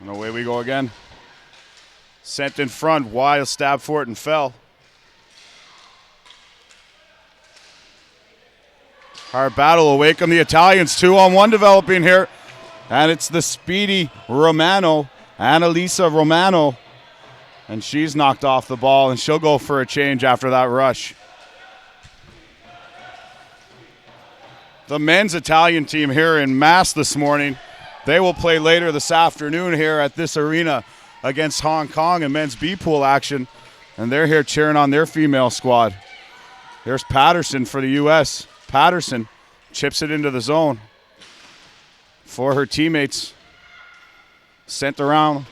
And away we go again. Sent in front, wild stab for it and fell. Hard battle, away come the Italians. 2-on-1 developing here. And it's the speedy Romano, Annalisa Romano. And she's knocked off the ball, and she'll go for a change after that rush. The men's Italian team here in mass this morning. They will play later this afternoon here at this arena against Hong Kong in men's B-pool action. And they're here cheering on their female squad. Here's Patterson for the U.S. Patterson chips it into the zone for her teammates. Sent around.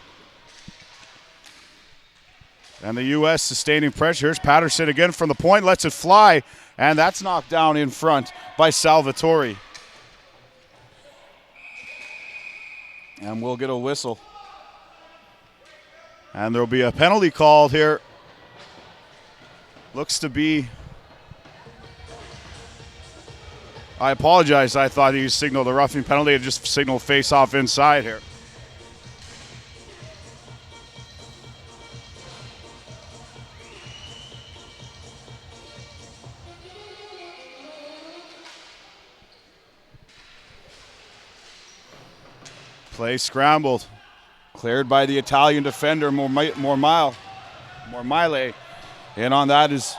And the U.S. sustaining pressure. Here's Patterson again from the point, lets it fly. And that's knocked down in front by Salvatore. And we'll get a whistle. And there'll be a penalty called here. Looks to be, I apologize, I thought he signaled a roughing penalty. It just signaled face off inside here. Play scrambled. Cleared by the Italian defender, Mormile. And on that is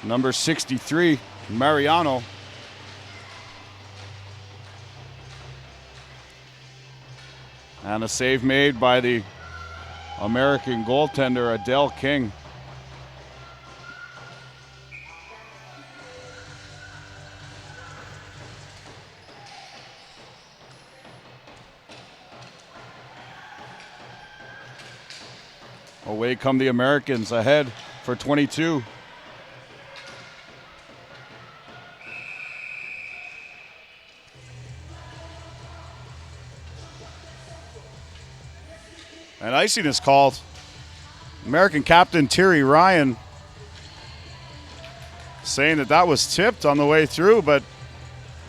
number 63, Mariano. And a save made by the American goaltender, Adele King. Away come the Americans, ahead for 22. And icing is called. American captain Terry Ryan saying that was tipped on the way through, but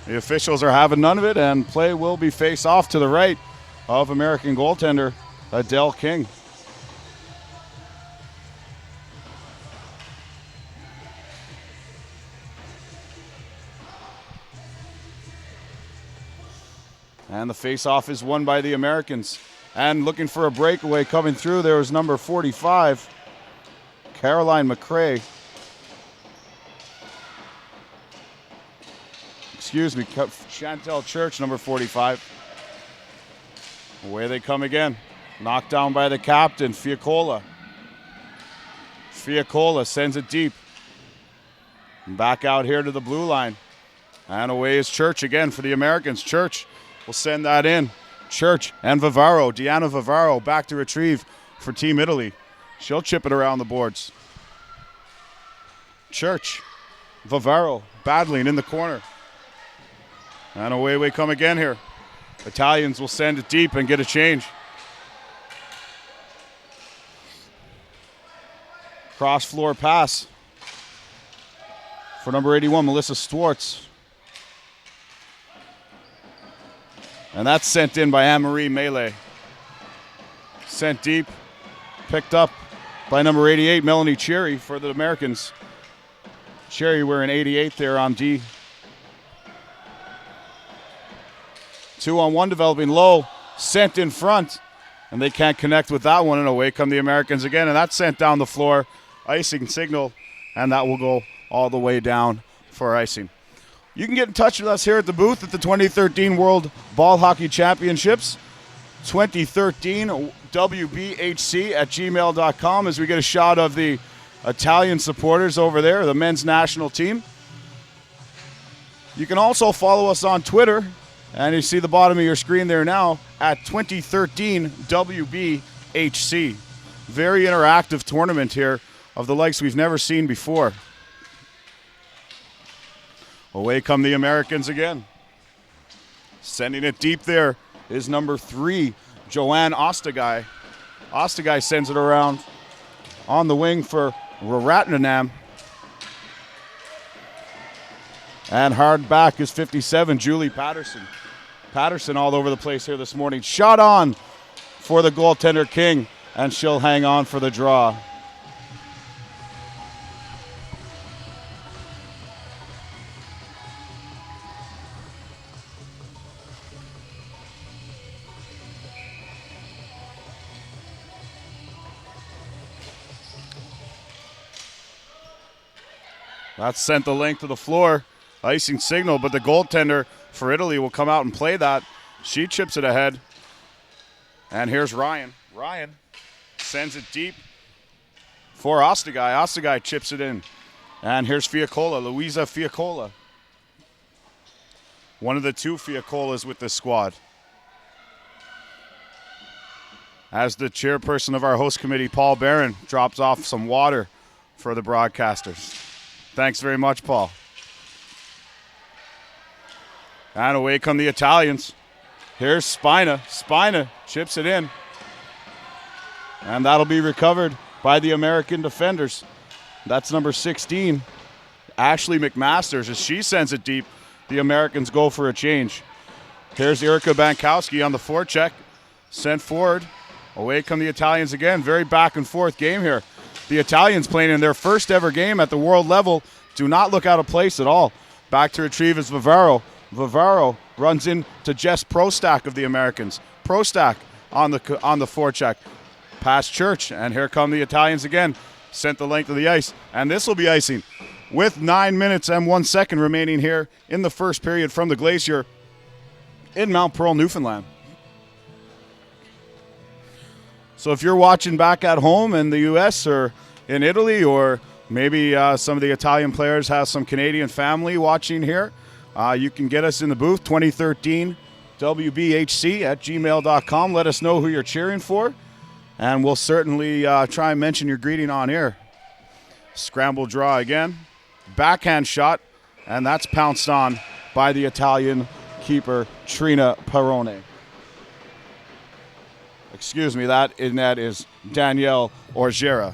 the officials are having none of it, and play will be face off to the right of American goaltender Adele King. And the face-off is won by the Americans. And looking for a breakaway coming through, there was number 45, Caroline McCrae. Excuse me, Chantel Church, number 45. Away they come again. Knocked down by the captain, Fiacola. Fiacola sends it deep. Back out here to the blue line. And away is Church again for the Americans. Church will send that in. Church and Vivaro, Deanna Vivaro back to retrieve for Team Italy. She'll chip it around the boards. Church, Vivaro battling in the corner. And away we come again here. Italians will send it deep and get a change. Cross floor pass for number 81, Melissa Stwartz. And that's sent in by Anne-Marie Melee. Sent deep, picked up by number 88, Melanie Cherry for the Americans. Cherry wearing 88 there on D. 2-on-1 developing low, sent in front, and they can't connect with that one, and away come the Americans again, and that's sent down the floor. Icing signal, and that will go all the way down for icing. You can get in touch with us here at the booth at the 2013 World Ball Hockey Championships, 2013 WBHC at gmail.com, as we get a shot of the Italian supporters over there, the men's national team. You can also follow us on Twitter, and you see the bottom of your screen there now, at 2013 WBHC. Very interactive tournament here of the likes we've never seen before. Away come the Americans again. Sending it deep there is number 3, Joanne Ostagai. Ostagai sends it around on the wing for Raratnam. And hard back is 57, Julie Patterson. Patterson all over the place here this morning. Shot on for the goaltender King, and she'll hang on for the draw. That's sent the length of the floor. Icing signal, but the goaltender for Italy will come out and play that. She chips it ahead. And here's Ryan. Ryan sends it deep for Ostagai. Ostagai chips it in. And here's Fiacola, Luisa Fiacola. One of the two Fiacolas with this squad. As the chairperson of our host committee, Paul Barron, drops off some water for the broadcasters. Thanks very much, Paul. And away come the Italians. Here's Spina. Spina chips it in. And that'll be recovered by the American defenders. That's number 16, Ashley McMasters. As she sends it deep, the Americans go for a change. Here's Erica Bankowski on the forecheck. Sent forward. Away come the Italians again. Very back and forth game here. The Italians playing in their first ever game at the world level do not look out of place at all. Back to retrieve is Vivaro. Vivaro runs into Jess Prostak of the Americans. Prostak on the forecheck. Past Church, and here come the Italians again. Sent the length of the ice, and this will be icing. With 9 minutes and 1 second remaining here in the first period from the Glacier in Mount Pearl, Newfoundland. So if you're watching back at home in the U.S. or in Italy, or maybe some of the Italian players have some Canadian family watching here, you can get us in the booth, 2013 WBHC@gmail.com. Let us know who you're cheering for, and we'll certainly try and mention your greeting on air. Scramble draw again. Backhand shot, and that's pounced on by the Italian keeper, Trina Perrone. Excuse me, that is Danielle Orgera.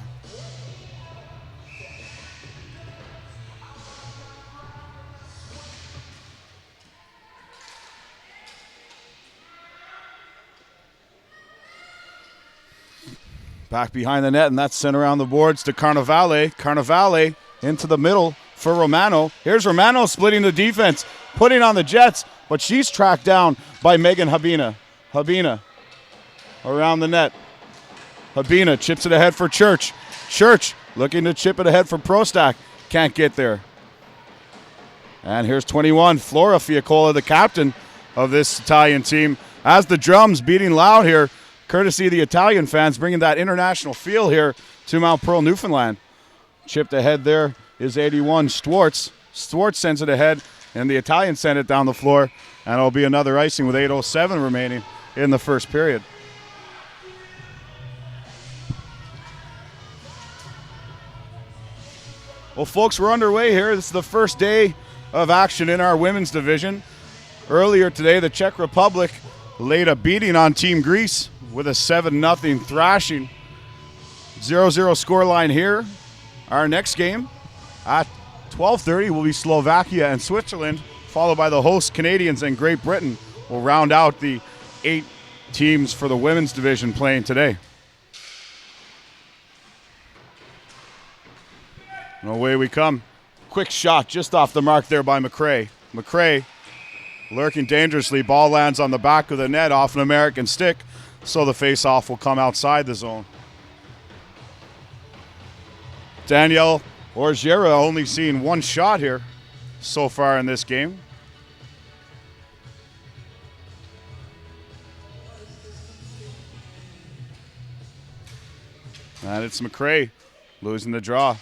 Back behind the net, and that's sent around the boards to Carnevale. Carnevale into the middle for Romano. Here's Romano splitting the defense, putting on the Jets, but she's tracked down by Megan Habina. Habina around the net. Habina chips it ahead for Church. Church looking to chip it ahead for Prostak. Can't get there. And here's 21, Flora Fiacola, the captain of this Italian team. As the drums beating loud here, courtesy of the Italian fans, bringing that international feel here to Mount Pearl, Newfoundland. Chipped ahead there is 81, Stwartz. Stwartz sends it ahead, and the Italians send it down the floor, and it'll be another icing with 8:07 remaining in the first period. Well, folks, we're underway here. This is the first day of action in our women's division. Earlier today, the Czech Republic laid a beating on Team Greece with a 7-0 thrashing. 0-0 scoreline here. Our next game at 12:30 will be Slovakia and Switzerland, followed by the host Canadians and Great Britain. Will round out the 8 teams for the women's division playing today. And away we come. Quick shot just off the mark there by McRae. McRae lurking dangerously. Ball lands on the back of the net off an American stick, so the face-off will come outside the zone. Danielle Orgera only seen one shot here so far in this game. And it's McRae losing the draw.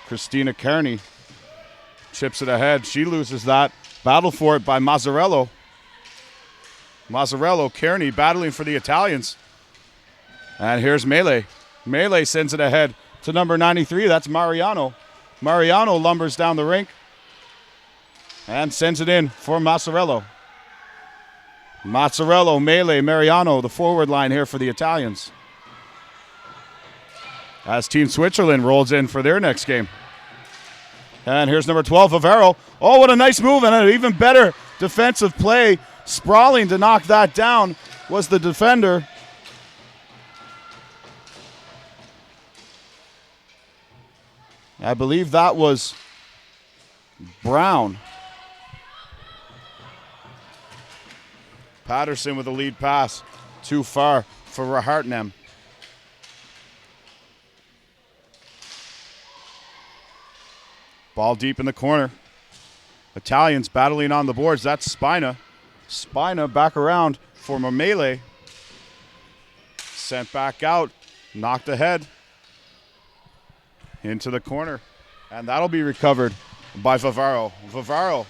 Christina Kearney chips it ahead. She loses that. Battle for it by Mazzarello. Mazzarello, Kearney battling for the Italians. And here's Melee. Melee sends it ahead to number 93. That's Mariano. Mariano lumbers down the rink and sends it in for Mazzarello. Mazzarello, Melee, Mariano, the forward line here for the Italians. As Team Switzerland rolls in for their next game. And here's number 12, Vivaro. Oh, what a nice move, and an even better defensive play. Sprawling to knock that down. was the defender. I believe that was Brown. Patterson with a lead pass. Too far for Rahartnem. Ball deep in the corner. Italians battling on the boards. That's Spina. Spina back around for Mamele. Sent back out. Knocked ahead. Into the corner. And that'll be recovered by Vivaro. Vivaro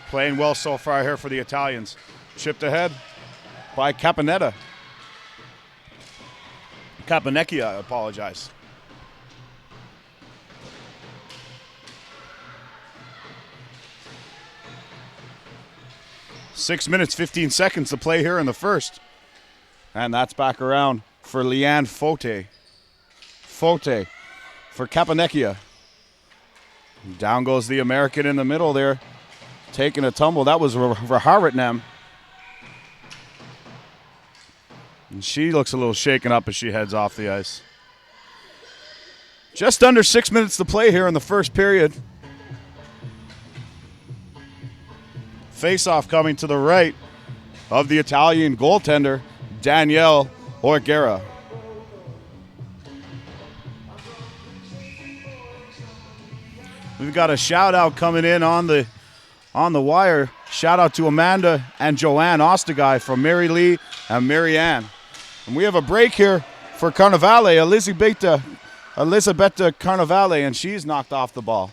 playing well so far here for the Italians. Chipped ahead by Caponetta. Caponecchia, I apologize. Six minutes, 15 seconds to play here in the first. And that's back around for Leanne Fote. Fote for Caponecchia. Down goes the American in the middle there, taking a tumble. That was Rahartnem. And she looks a little shaken up as she heads off the ice. Just under 6 minutes to play here in the first period. Face-off coming to the right of the Italian goaltender, Danielle Orguera. We've got a shout-out coming in on the wire. Shout-out to Amanda and Joanne Osteguy from Mary Lee and Mary Ann. And we have a break here for Carnevale, Elisabetta Carnevale, and she's knocked off the ball.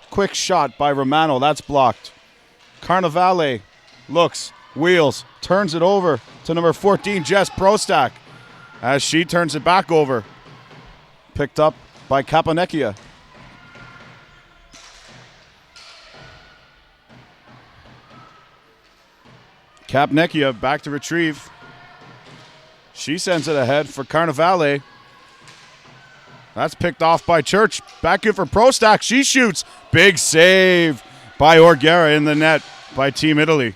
Quick shot by Romano. That's blocked. Carnevale looks, wheels, turns it over to number 14, Jess Prostak, as she turns it back over. Picked up by Caponecchia. Caponecchia back to retrieve. She sends it ahead for Carnevale. That's picked off by Church. Back in for Prostak. She shoots. Big save by Orguera in the net by Team Italy.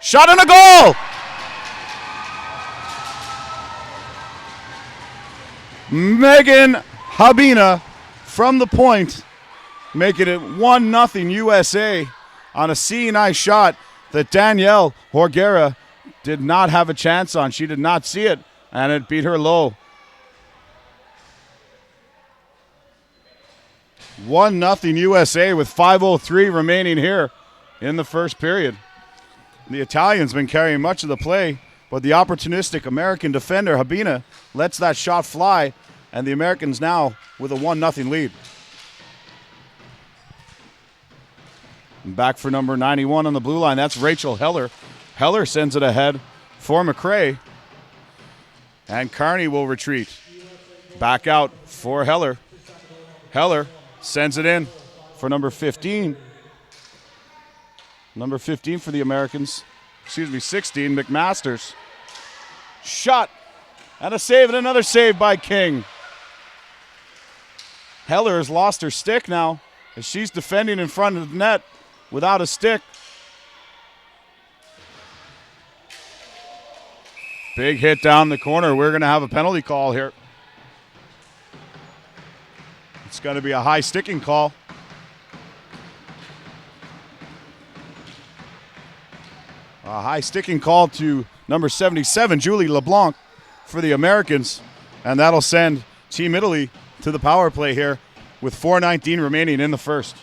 Shot and a goal! Megan Habina from the point, making it 1-0 USA on a C&I shot that Danielle Orguera did not have a chance on. She did not see it, and it beat her low. 1-0 USA with 5:03 remaining here in the first period. The Italians been carrying much of the play, but the opportunistic American defender, Habina, lets that shot fly, and the Americans now with a 1-0 lead. And back for number 91 on the blue line, that's Rachel Heller. Heller sends it ahead for McRae, and Kearney will retreat. Back out for Heller. Heller sends it in for number 15. Number 15 for the Americans. 16, McMasters. Shot and a save, and another save by King. Heller has lost her stick now as she's defending in front of the net without a stick. Big hit down the corner. We're going to have a penalty call here. It's going to be a high sticking call. A high sticking call to number 77, Julie LeBlanc, for the Americans. And that'll send Team Italy to the power play here with 4:19 remaining in the first.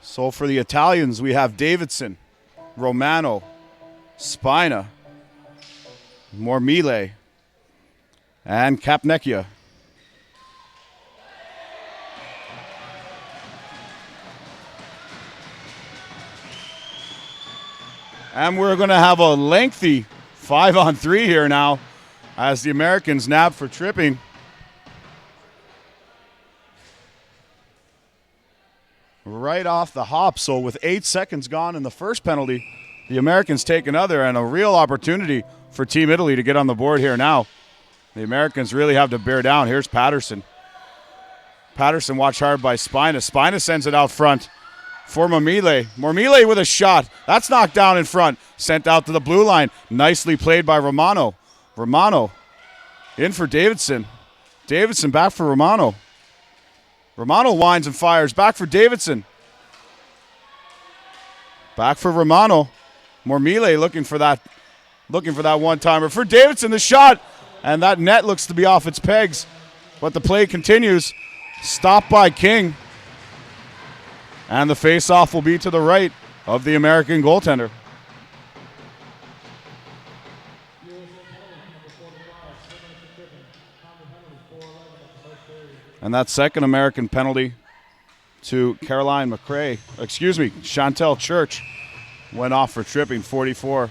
So for the Italians, we have Davidson, Romano, Spina, Mormile, and Caponecchia. And we're going to have a lengthy 5-on-3 here now as the Americans nab for tripping. Right off the hop, so with 8 seconds gone in the first penalty, The Americans take another, and a real opportunity for Team Italy to get on the board here now. The Americans really have to bear down. Here's Patterson. Patterson watched hard by Spina. Spina sends it out front for Mormile. Mormile with a shot. That's knocked down in front. Sent out to the blue line. Nicely played by Romano. Romano in for Davidson. Davidson back for Romano. Romano winds and fires. Back for Davidson. Back for Romano. Mormile looking for that one-timer. For Davidson, the shot. And that net looks to be off its pegs. But the play continues. Stopped by King. And the face-off will be to the right of the American goaltender. And that second American penalty to Caroline McRae, Chantel Church, went off for tripping. 44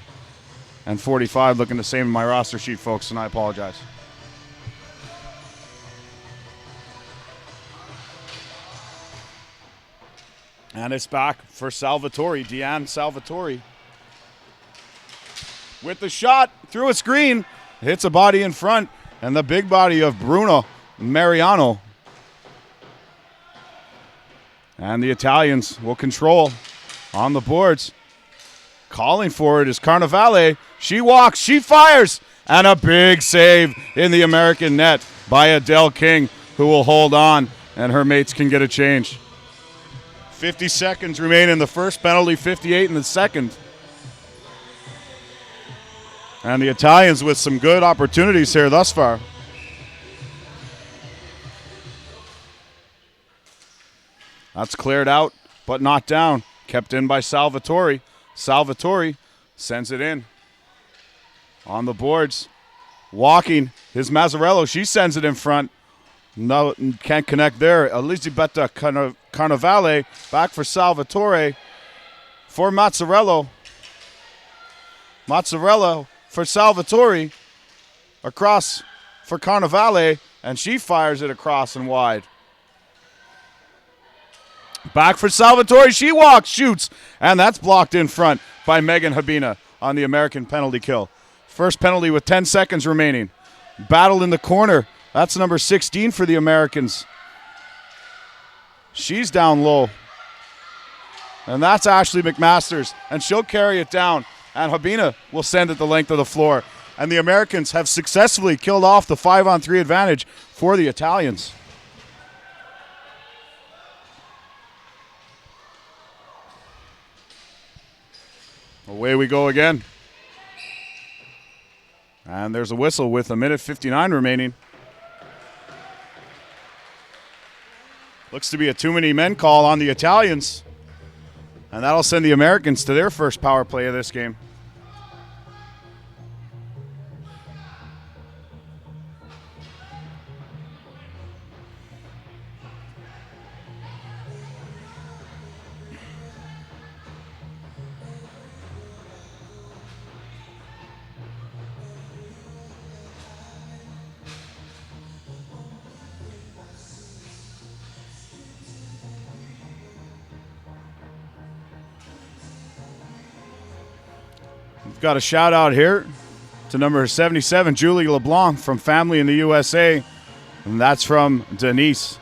and 45, looking the same in my roster sheet, folks, and I apologize. And it's back for Salvatore, Deanne Salvatore. With the shot through a screen, hits a body in front, and the big body of Bruno Mariano. And the Italians will control on the boards. Calling for it is Carnevale. She walks, she fires, and a big save in the American net by Adele King, who will hold on, and her mates can get a change. 50 seconds remain in the first penalty, 58 in the second. And the Italians with some good opportunities here thus far. That's cleared out, but not down. Kept in by Salvatore. Salvatore sends it in. On the boards. Walking is Mazzarello. She sends it in front. No, can't connect there. Elisabetta Carnevale back for Salvatore. For Mazzarello. Mazzarello for Salvatore. Across for Carnevale. And she fires it across and wide. Back for Salvatore. She walks, shoots, and that's blocked in front by Megan Habina on the American penalty kill. First penalty with 10 seconds remaining. Battle in the corner. That's number 16 for the Americans. She's down low. And that's Ashley McMasters, and she'll carry it down, and Habina will send it the length of the floor. And the Americans have successfully killed off the 5-on-3 advantage for the Italians. Away we go again. And there's a whistle with 1:59 remaining. Looks to be a too many men call on the Italians. And that'll send the Americans to their first power play of this game. We've got a shout out here to number 77, Julie LeBlanc from Family in the USA. And that's from Denise.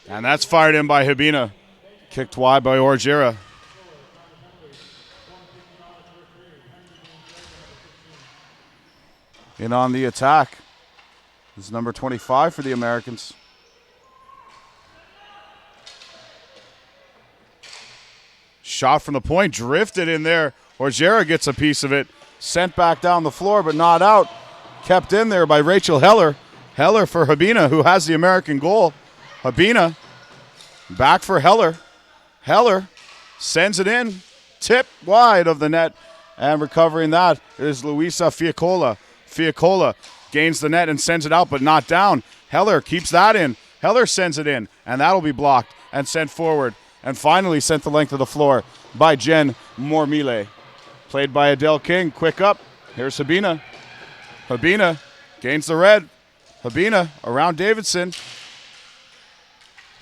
And that's fired in by Habina. Kicked wide by Orgera. In on the attack is number 25 for the Americans. Shot from the point, drifted in there. Orgera gets a piece of it. Sent back down the floor, but not out. Kept in there by Rachel Heller. Heller for Habina, who has the American goal. Habina back for Heller. Heller sends it in. Tip wide of the net. And recovering that is Luisa Fiacola. Fiacola gains the net and sends it out, but not down. Heller keeps that in. Heller sends it in, and that'll be blocked and sent forward. and finally sent the length of the floor by Jen Mormile. Played by Adele King. Quick up. Here's Habina. Habina gains the red. Habina around Davidson.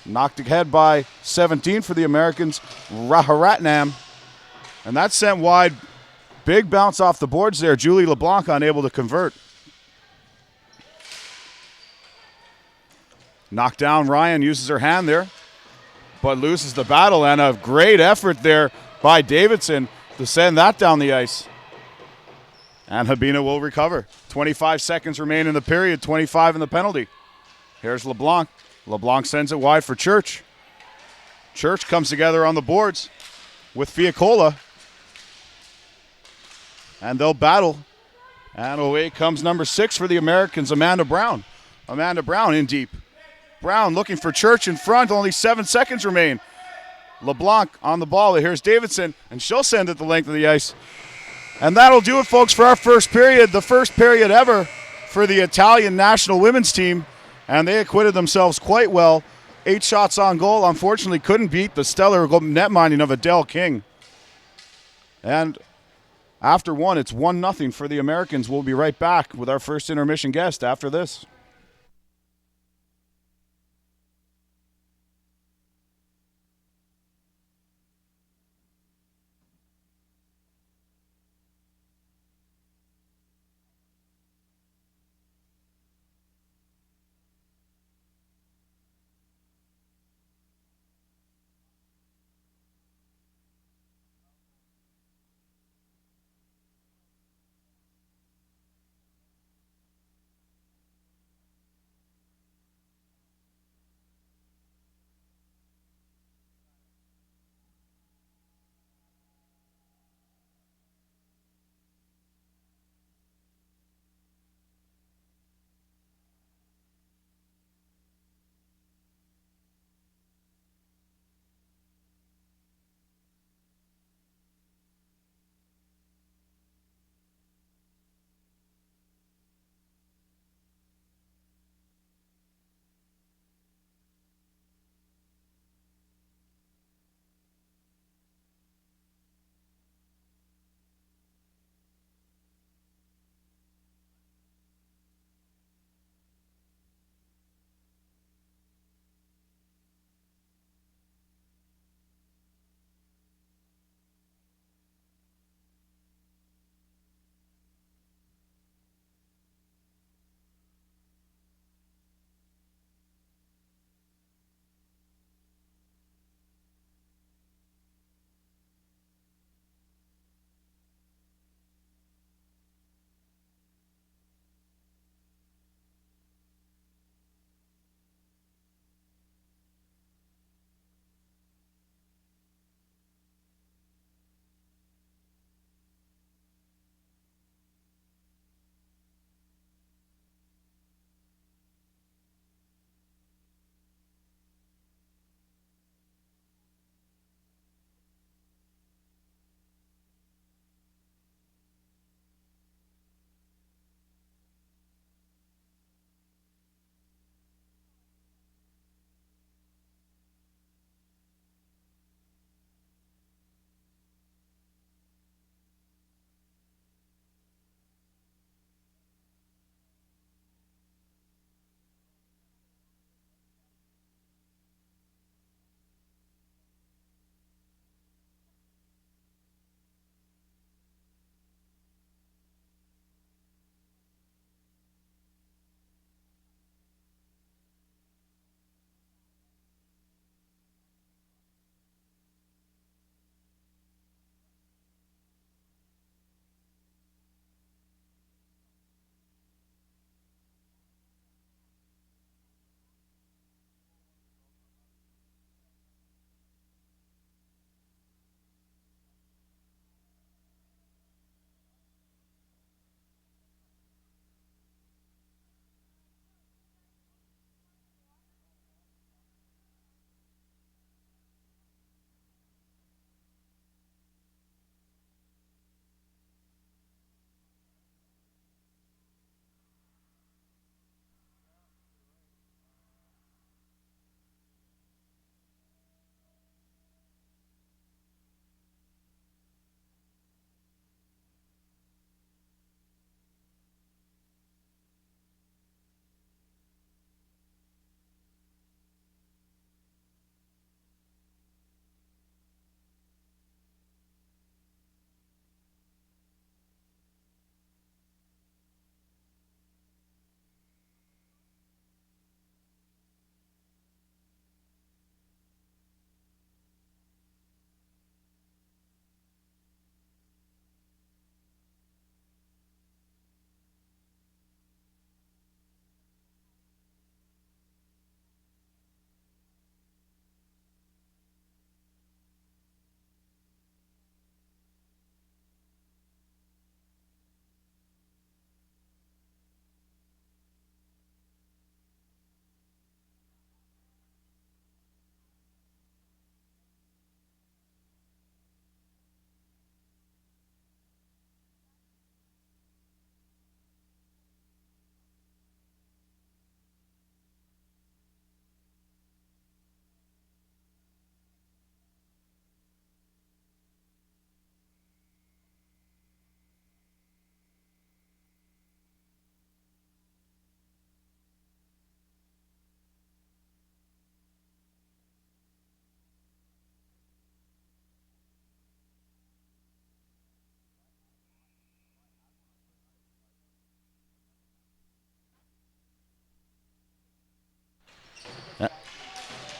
Knocked ahead by 17 for the Americans. Raharatnam. And that's sent wide. Big bounce off the boards there. Julie LeBlanc unable to convert. Knocked down. Ryan uses her hand there, but loses the battle, and a great effort there by Davidson to send that down the ice. And Habina will recover. 25 seconds remain in the period, 25 in the penalty. Here's LeBlanc. LeBlanc sends it wide for Church. Church comes together on the boards with Fiacola. And they'll battle. And away comes number 6 for the Americans, Amanda Brown. Amanda Brown in deep. Brown looking for Church in front. Only 7 seconds remain. LeBlanc on the ball. Here's Davidson, and she'll send it the length of the ice. And that'll do it, folks, for our first period. The first period ever for the Italian national women's team. And they acquitted themselves quite well. 8 shots on goal. Unfortunately, couldn't beat the stellar net minding of Adele King. And after one, it's 1-0 for the Americans. We'll be right back with our first intermission guest after this.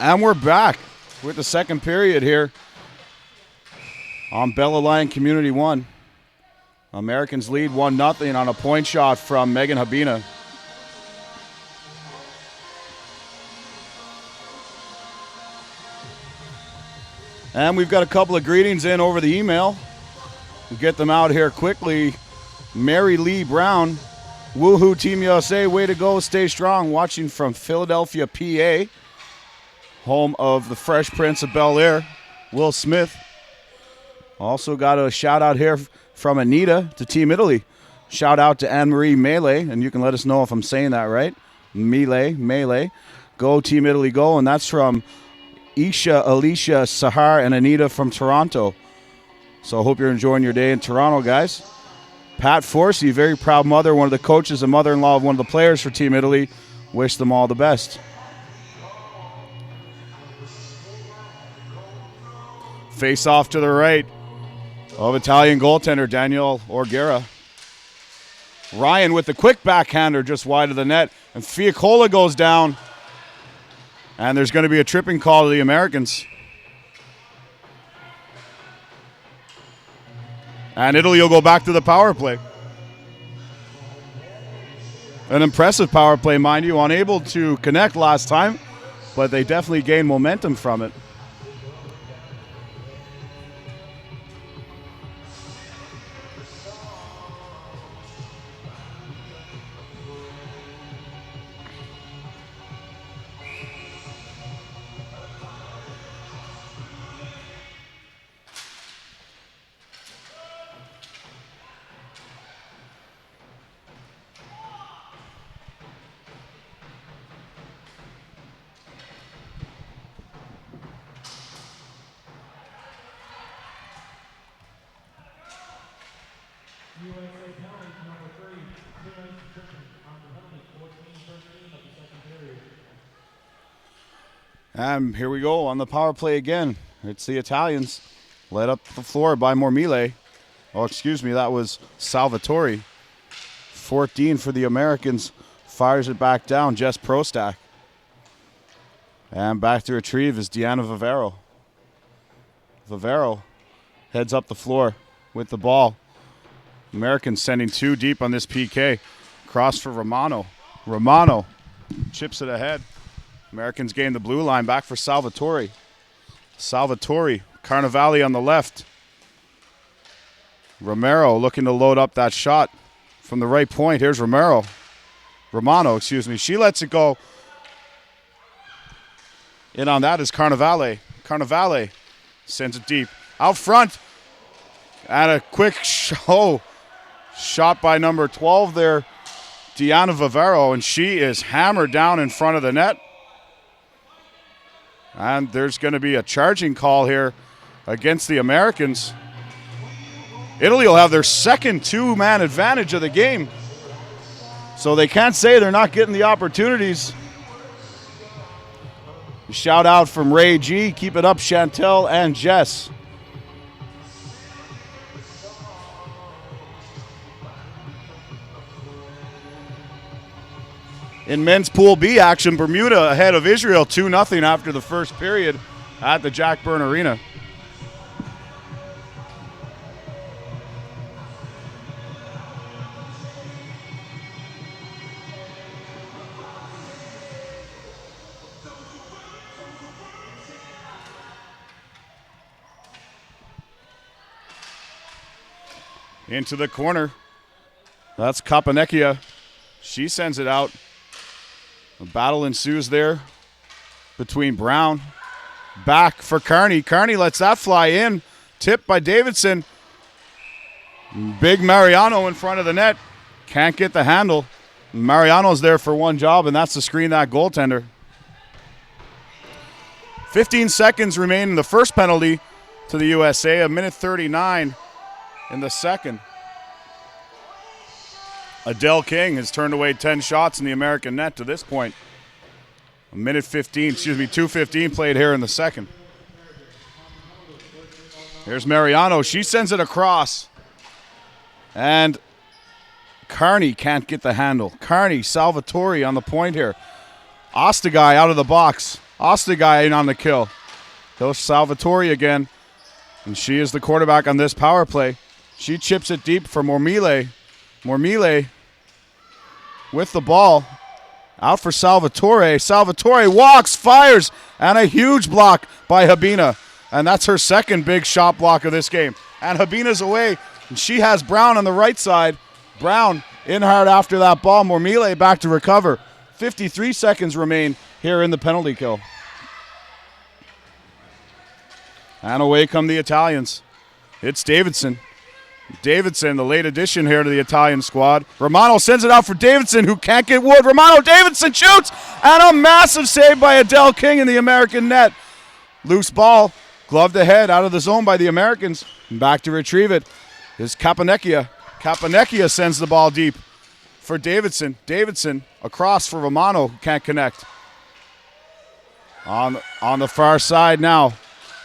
And we're back with the second period here on Bella Lion Community 1. Americans lead 1-0 on a point shot from Megan Habina. And we've got a couple of greetings in over the email. We'll get them out here quickly. Mary Lee Brown, woohoo Team USA, way to go, stay strong. Watching from Philadelphia, PA, home of the Fresh Prince of Bel-Air, Will Smith. Also got a shout out here from Anita to Team Italy. Shout out to Anne-Marie Melee, and you can let us know if I'm saying that right. Melee. Go Team Italy, go. And that's from Isha, Alicia, Sahar, and Anita from Toronto. So I hope you're enjoying your day in Toronto, guys. Pat Forsey, very proud mother, one of the coaches and mother-in-law of one of the players for Team Italy. Wish them all the best. Face off to the right of Italian goaltender Daniel Orguera. Ryan with the quick backhander just wide of the net. And Fiacola goes down. And there's going to be a tripping call to the Americans. And Italy will go back to the power play. An impressive power play, mind you. Unable to connect last time, but they definitely gained momentum from it. And here we go on the power play again. It's the Italians led up the floor by Mormile. Oh, excuse me, that was Salvatore. 14 for the Americans. Fires it back down, Jess Prostak. And back to retrieve is Deanna Vivero. Vivero heads up the floor with the ball. Americans sending two deep on this PK. Cross for Romano. Romano chips it ahead. Americans gain the blue line, back for Salvatore. Salvatore, Carnevale on the left. Romano looking to load up that shot from the right point. Here's Romano, excuse me. She lets it go. In on that is Carnevale. Carnevale sends it deep. Out front. And a quick shot by number 12 there, Deanna Vivero, and she is hammered down in front of the net. And there's going to be a charging call here against the Americans. Italy will have their second two-man advantage of the game. So they can't say they're not getting the opportunities. Shout out from Ray G. Keep it up, Chantel and Jess. In men's Pool B action, Bermuda ahead of Israel 2-0 after the first period at the Jack Byrne Arena. Into the corner. That's Kapanekia. She sends it out. A battle ensues there between Brown. Back for Carney. Carney lets that fly in. Tipped by Davidson. Big Mariano in front of the net. Can't get the handle. Mariano's there for one job, and that's to screen that goaltender. 15 seconds remain in the first penalty to the USA. A minute 39 in the second. Adele King has turned away 10 shots in the American net to this point. A minute 15, 2:15 played here in the second. Here's Mariano. She sends it across. And Carney can't get the handle. Carney, Salvatore on the point here. Ostagai out of the box. Osteguy in on the kill. Goes Salvatore again. And she is the quarterback on this power play. She chips it deep for Mormile. Mormile with the ball. Out for Salvatore. Salvatore walks, fires, and a huge block by Habina. And that's her second big shot block of this game. And Habina's away. And she has Brown on the right side. Brown in hard after that ball. Mormile back to recover. 53 seconds remain here in the penalty kill. And away come the Italians. It's Davidson. Davidson, the late addition here to the Italian squad. Romano sends it out for Davidson, who can't get wood. Romano, Davidson shoots, and a massive save by Adele King in the American net. Loose ball, gloved ahead, out of the zone by the Americans. And back to retrieve it is Caponecchia. Caponecchia sends the ball deep for Davidson. Davidson across for Romano, who can't connect. On the far side now.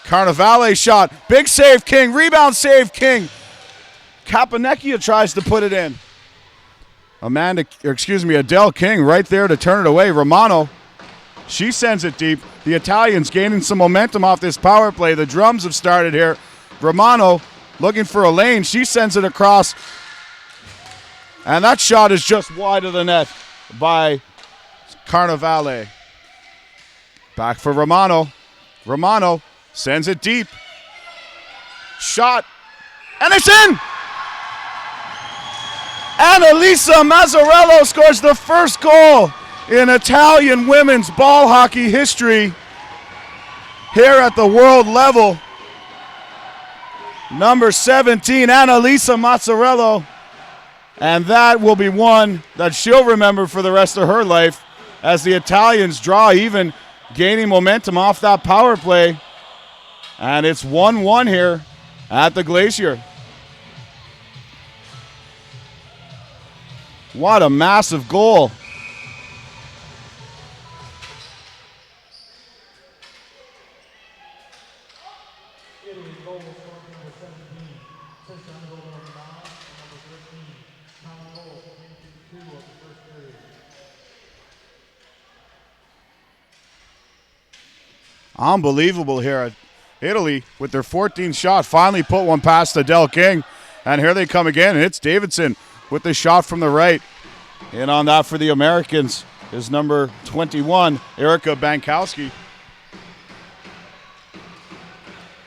Carnevale shot, big save King, rebound save King. Caponecchia tries to put it in. Adele King right there to turn it away. Romano, she sends it deep. The Italians gaining some momentum off this power play. The drums have started here. Romano looking for a lane. She sends it across. And that shot is just wide of the net by Carnevale. Back for Romano. Romano sends it deep. Shot. And it's in! Annalisa Mazzarello scores the first goal in Italian women's ball hockey history here at the world level. Number 17, Annalisa Mazzarello. And that will be one that she'll remember for the rest of her life as the Italians draw even, gaining momentum off that power play. And it's 1-1 here at the Glacier. What a massive goal. Unbelievable here. Italy, with their 14th shot, finally put one past Adele King. And here they come again, and it's Davidson with the shot from the right. In on that for the Americans is number 21, Erica Bankowski.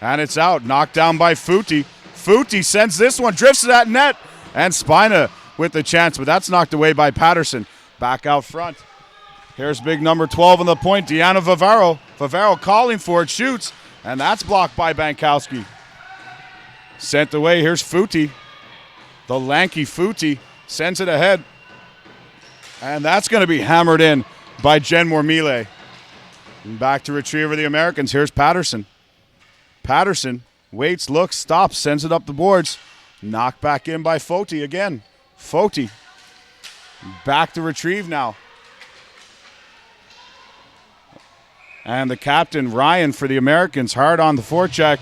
And it's out, knocked down by Futi. Futi sends this one, drifts to that net, and Spina with the chance, but that's knocked away by Patterson. Back out front. Here's big number 12 on the point, Deanna Vivaro. Vivaro calling for it, shoots, and that's blocked by Bankowski. Sent away, here's Futi. The lanky Futi sends it ahead. And that's going to be hammered in by Jen Mormile. And back to retriever the Americans. Here's Patterson. Patterson waits, looks, stops, sends it up the boards. Knocked back in by Foti again. Foti back to retrieve now. And the captain, Ryan, for the Americans, hard on the forecheck.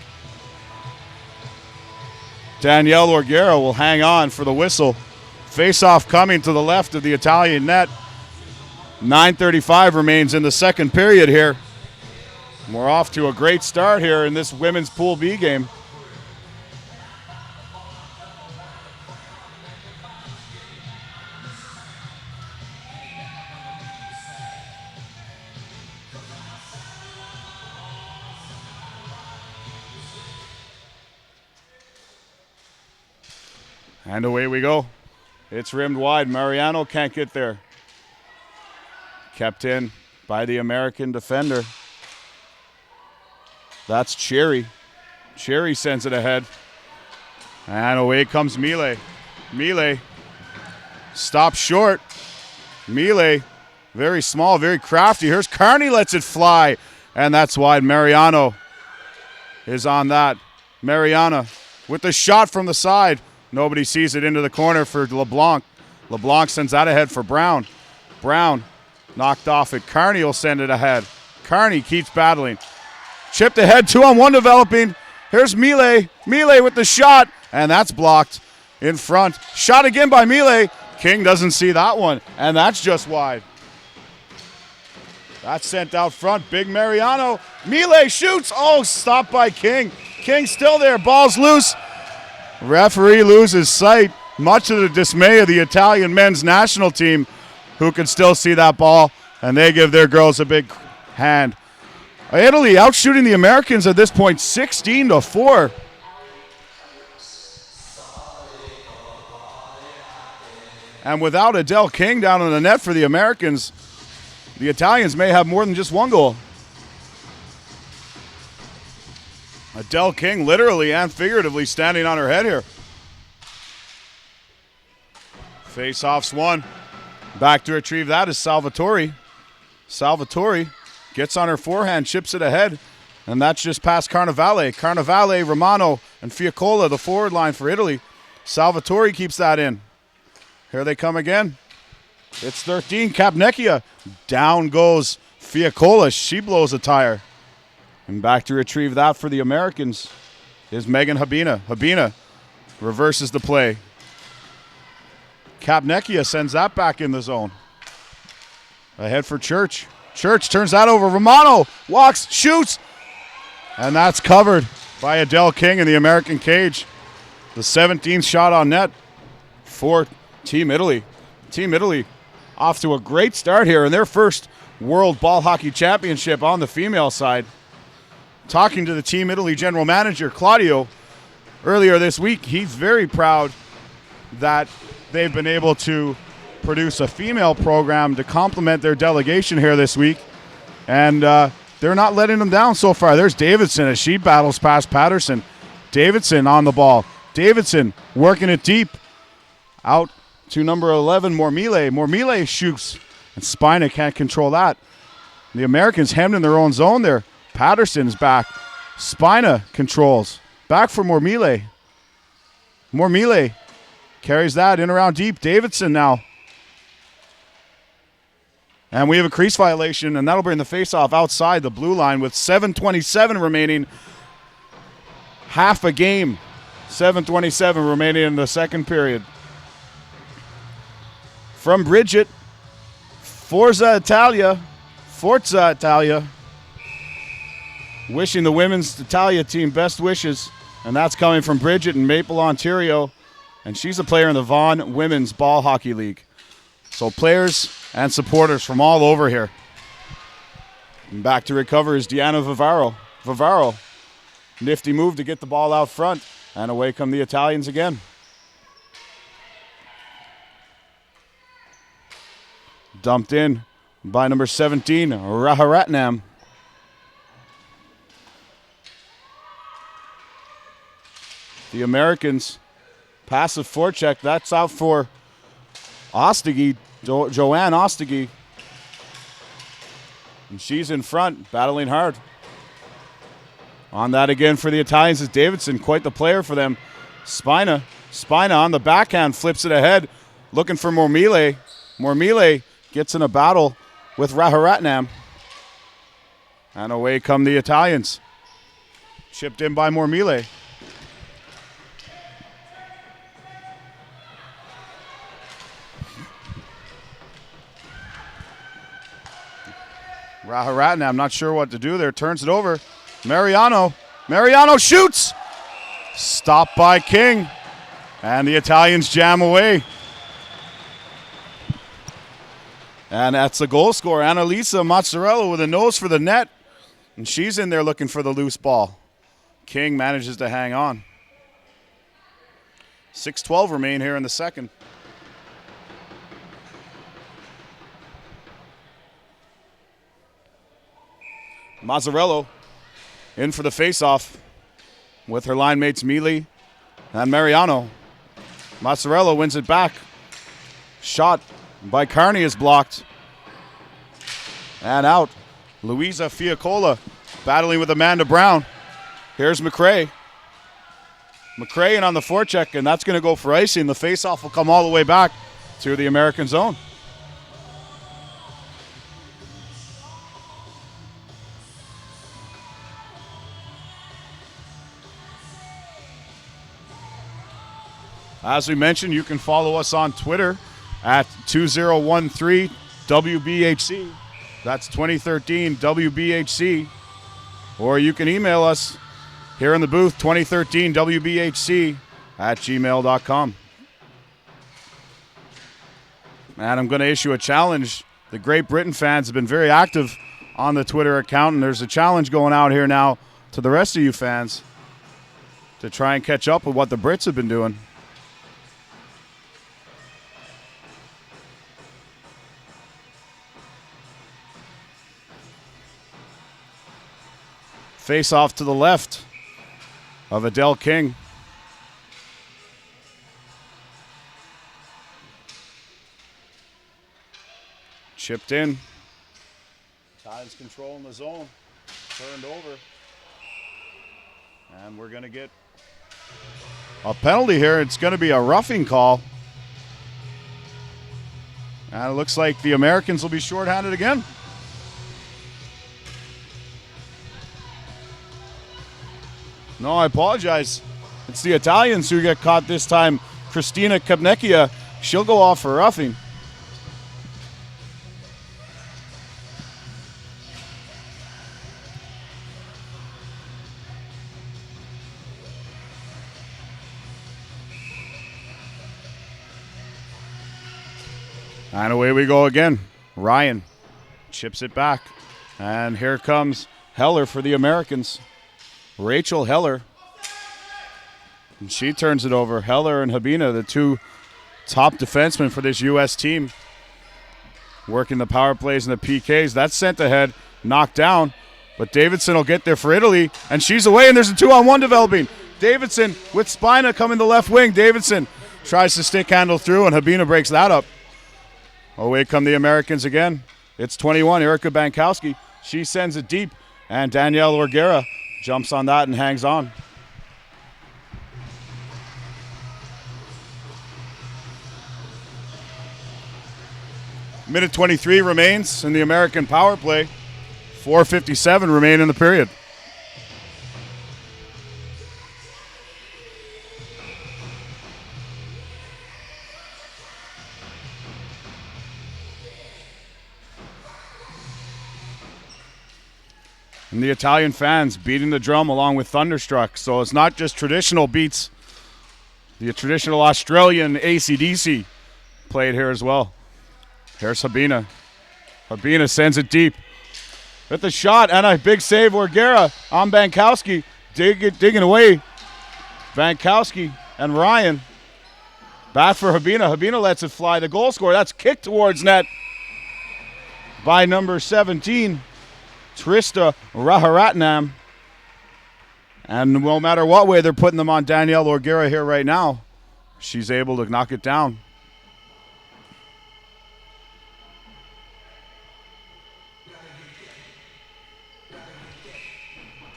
Danielle Orguero will hang on for the whistle. Face-off coming to the left of the Italian net. 9:35 remains in the second period here. We're off to a great start here in this women's Pool B game. And away we go. It's rimmed wide. Mariano can't get there. Kept in by the American defender. That's Cherry. Cherry sends it ahead. And away comes Mile. Mile stops short. Mile, very small, very crafty. Here's Carney, lets it fly. And that's wide. Mariano is on that. Mariana with the shot from the side. Nobody sees it into the corner for LeBlanc. LeBlanc sends that ahead for Brown. Brown knocked off it. Carney will send it ahead. Carney keeps battling. Chipped ahead, 2-on-1 developing. Here's Mile. Mile with the shot, and that's blocked in front. Shot again by Mile. King doesn't see that one, and that's just wide. That's sent out front. Big Mariano. Mile shoots. Oh, stopped by King. King still there. Ball's loose. Referee loses sight, much to the dismay of the Italian men's national team, who can still see that ball, and they give their girls a big hand. Italy out shooting the Americans at this point, 16-4. And without Adele King down in the net for the Americans, the Italians may have more than just one goal. Adele King literally and figuratively standing on her head here. Face-offs won. Back to retrieve that is Salvatore. Salvatore gets on her forehand, chips it ahead, and that's just past Carnevale. Carnevale, Romano, and Fiaccola, the forward line for Italy. Salvatore keeps that in. Here they come again. It's 13, Capnecchia. Down goes Fiaccola. She blows a tire. And back to retrieve that for the Americans is Megan Habina. Habina reverses the play. Capnecchia sends that back in the zone. Ahead for Church. Church turns that over. Romano walks, shoots. And that's covered by Adele King in the American cage. The 17th shot on net for Team Italy. Team Italy off to a great start here in their first World Ball Hockey Championship on the female side. Talking to the Team Italy general manager, Claudio, earlier this week, he's very proud that they've been able to produce a female program to complement their delegation here this week. And they're not letting them down so far. There's Davidson as she battles past Patterson. Davidson on the ball. Davidson working it deep. Out to number 11, Mormile. Mormile shoots, and Spina can't control that. The Americans hemmed in their own zone there. Patterson's back. Spina controls. Back for Mormile. Mormile carries that in around deep. Davidson now. And we have a crease violation, and that'll bring the faceoff outside the blue line with 7:27 remaining. Half a game. 7:27 remaining in the second period. From Bridget, Forza Italia. Wishing the women's Italia team best wishes. And that's coming from Bridget in Maple, Ontario. And she's a player in the Vaughan Women's Ball Hockey League. So players and supporters from all over here. And back to recover is Deanna Vivaro. Vivaro, nifty move to get the ball out front. And away come the Italians again. Dumped in by number 17, Raharatnam. The Americans, passive forecheck. That's out for Ostigi, Joanne Ostigi. And she's in front, battling hard. On that again for the Italians is Davidson, quite the player for them. Spina on the backhand, flips it ahead, looking for Mormile. Mormile gets in a battle with Raharatnam. And away come the Italians. Chipped in by Mormile. Raharatnam, not sure what to do there. Turns it over. Mariano shoots! Stopped by King. And the Italians jam away. And that's the goal scorer, Annalisa Mozzarella, with a nose for the net. And she's in there looking for the loose ball. King manages to hang on. 6:12 remain here in the second. Mazzarello in for the faceoff with her line mates Mealy and Mariano. Mazzarello wins it back. Shot by Carney is blocked. And out. Luisa Fiaccola battling with Amanda Brown. Here's McRae. McRae in on the forecheck, and that's going to go for icing. The faceoff will come all the way back to the American zone. As we mentioned, you can follow us on Twitter at 2013WBHC. That's 2013 WBHC. Or you can email us here in the booth, 2013 WBHC @gmail.com. And I'm going to issue a challenge. The Great Britain fans have been very active on the Twitter account, and there's a challenge going out here now to the rest of you fans to try and catch up with what the Brits have been doing. Face off to the left of Adele King. Chipped in. Tides controlling the zone. Turned over. And we're going to get a penalty here. It's going to be a roughing call. And it looks like the Americans will be shorthanded again. No, I apologize. It's the Italians who get caught this time. Christina Kapnecchia, she'll go off for roughing. And away we go again. Ryan chips it back. And here comes Heller for the Americans. Rachel Heller. And she turns it over. Heller and Habina, the two top defensemen for this U.S. team. Working the power plays and the PKs. That's sent ahead, knocked down. But Davidson will get there for Italy. And she's away, and there's a 2-on-1 developing. Davidson with Spina coming the left wing. Davidson tries to stick handle through, and Habina breaks that up. Away come the Americans again. It's 21, Erica Bankowski. She sends it deep, and Danielle Orguera jumps on that and hangs on. Minute 23 remains in the American power play. 4:57 remain in the period. And the Italian fans beating the drum along with Thunderstruck. So it's not just traditional beats. The traditional Australian AC/DC played here as well. Here's Habina. Habina sends it deep. With the shot and a big save, Orguera on Bankowski. Digging away. Bankowski and Ryan. Back for Habina. Habina lets it fly. The goal scorer. That's kicked towards net by number 17. Trista Rajaratnam. And no matter what way they're putting them on Danielle Orguera here right now, she's able to knock it down.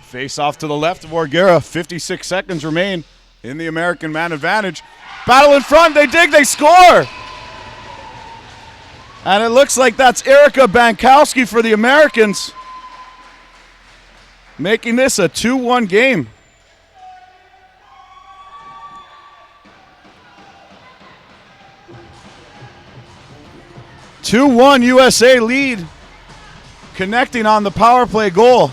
Face off to the left of Orguera. 56 seconds remain in the American man advantage. Battle in front. They dig. They score. And it looks like that's Erica Bankowski for the Americans, making this a 2-1 game. (2-1) USA lead, connecting on the power play goal.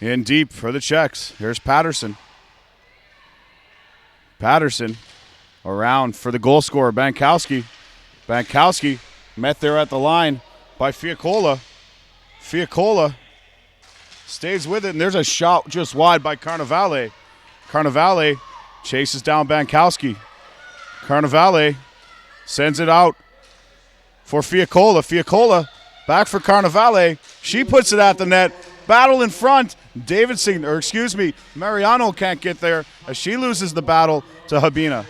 In deep for the Czechs. Here's Patterson. Patterson around for the goal scorer, Bankowski. Bankowski met there at the line by Fiacola. Fiacola stays with it, and there's a shot just wide by Carnevale. Carnevale chases down Bankowski. Carnevale sends it out for Fiacola. Fiacola back for Carnevale. She puts it at the net. Battle in front. Mariano can't get there as she loses the battle to Habina.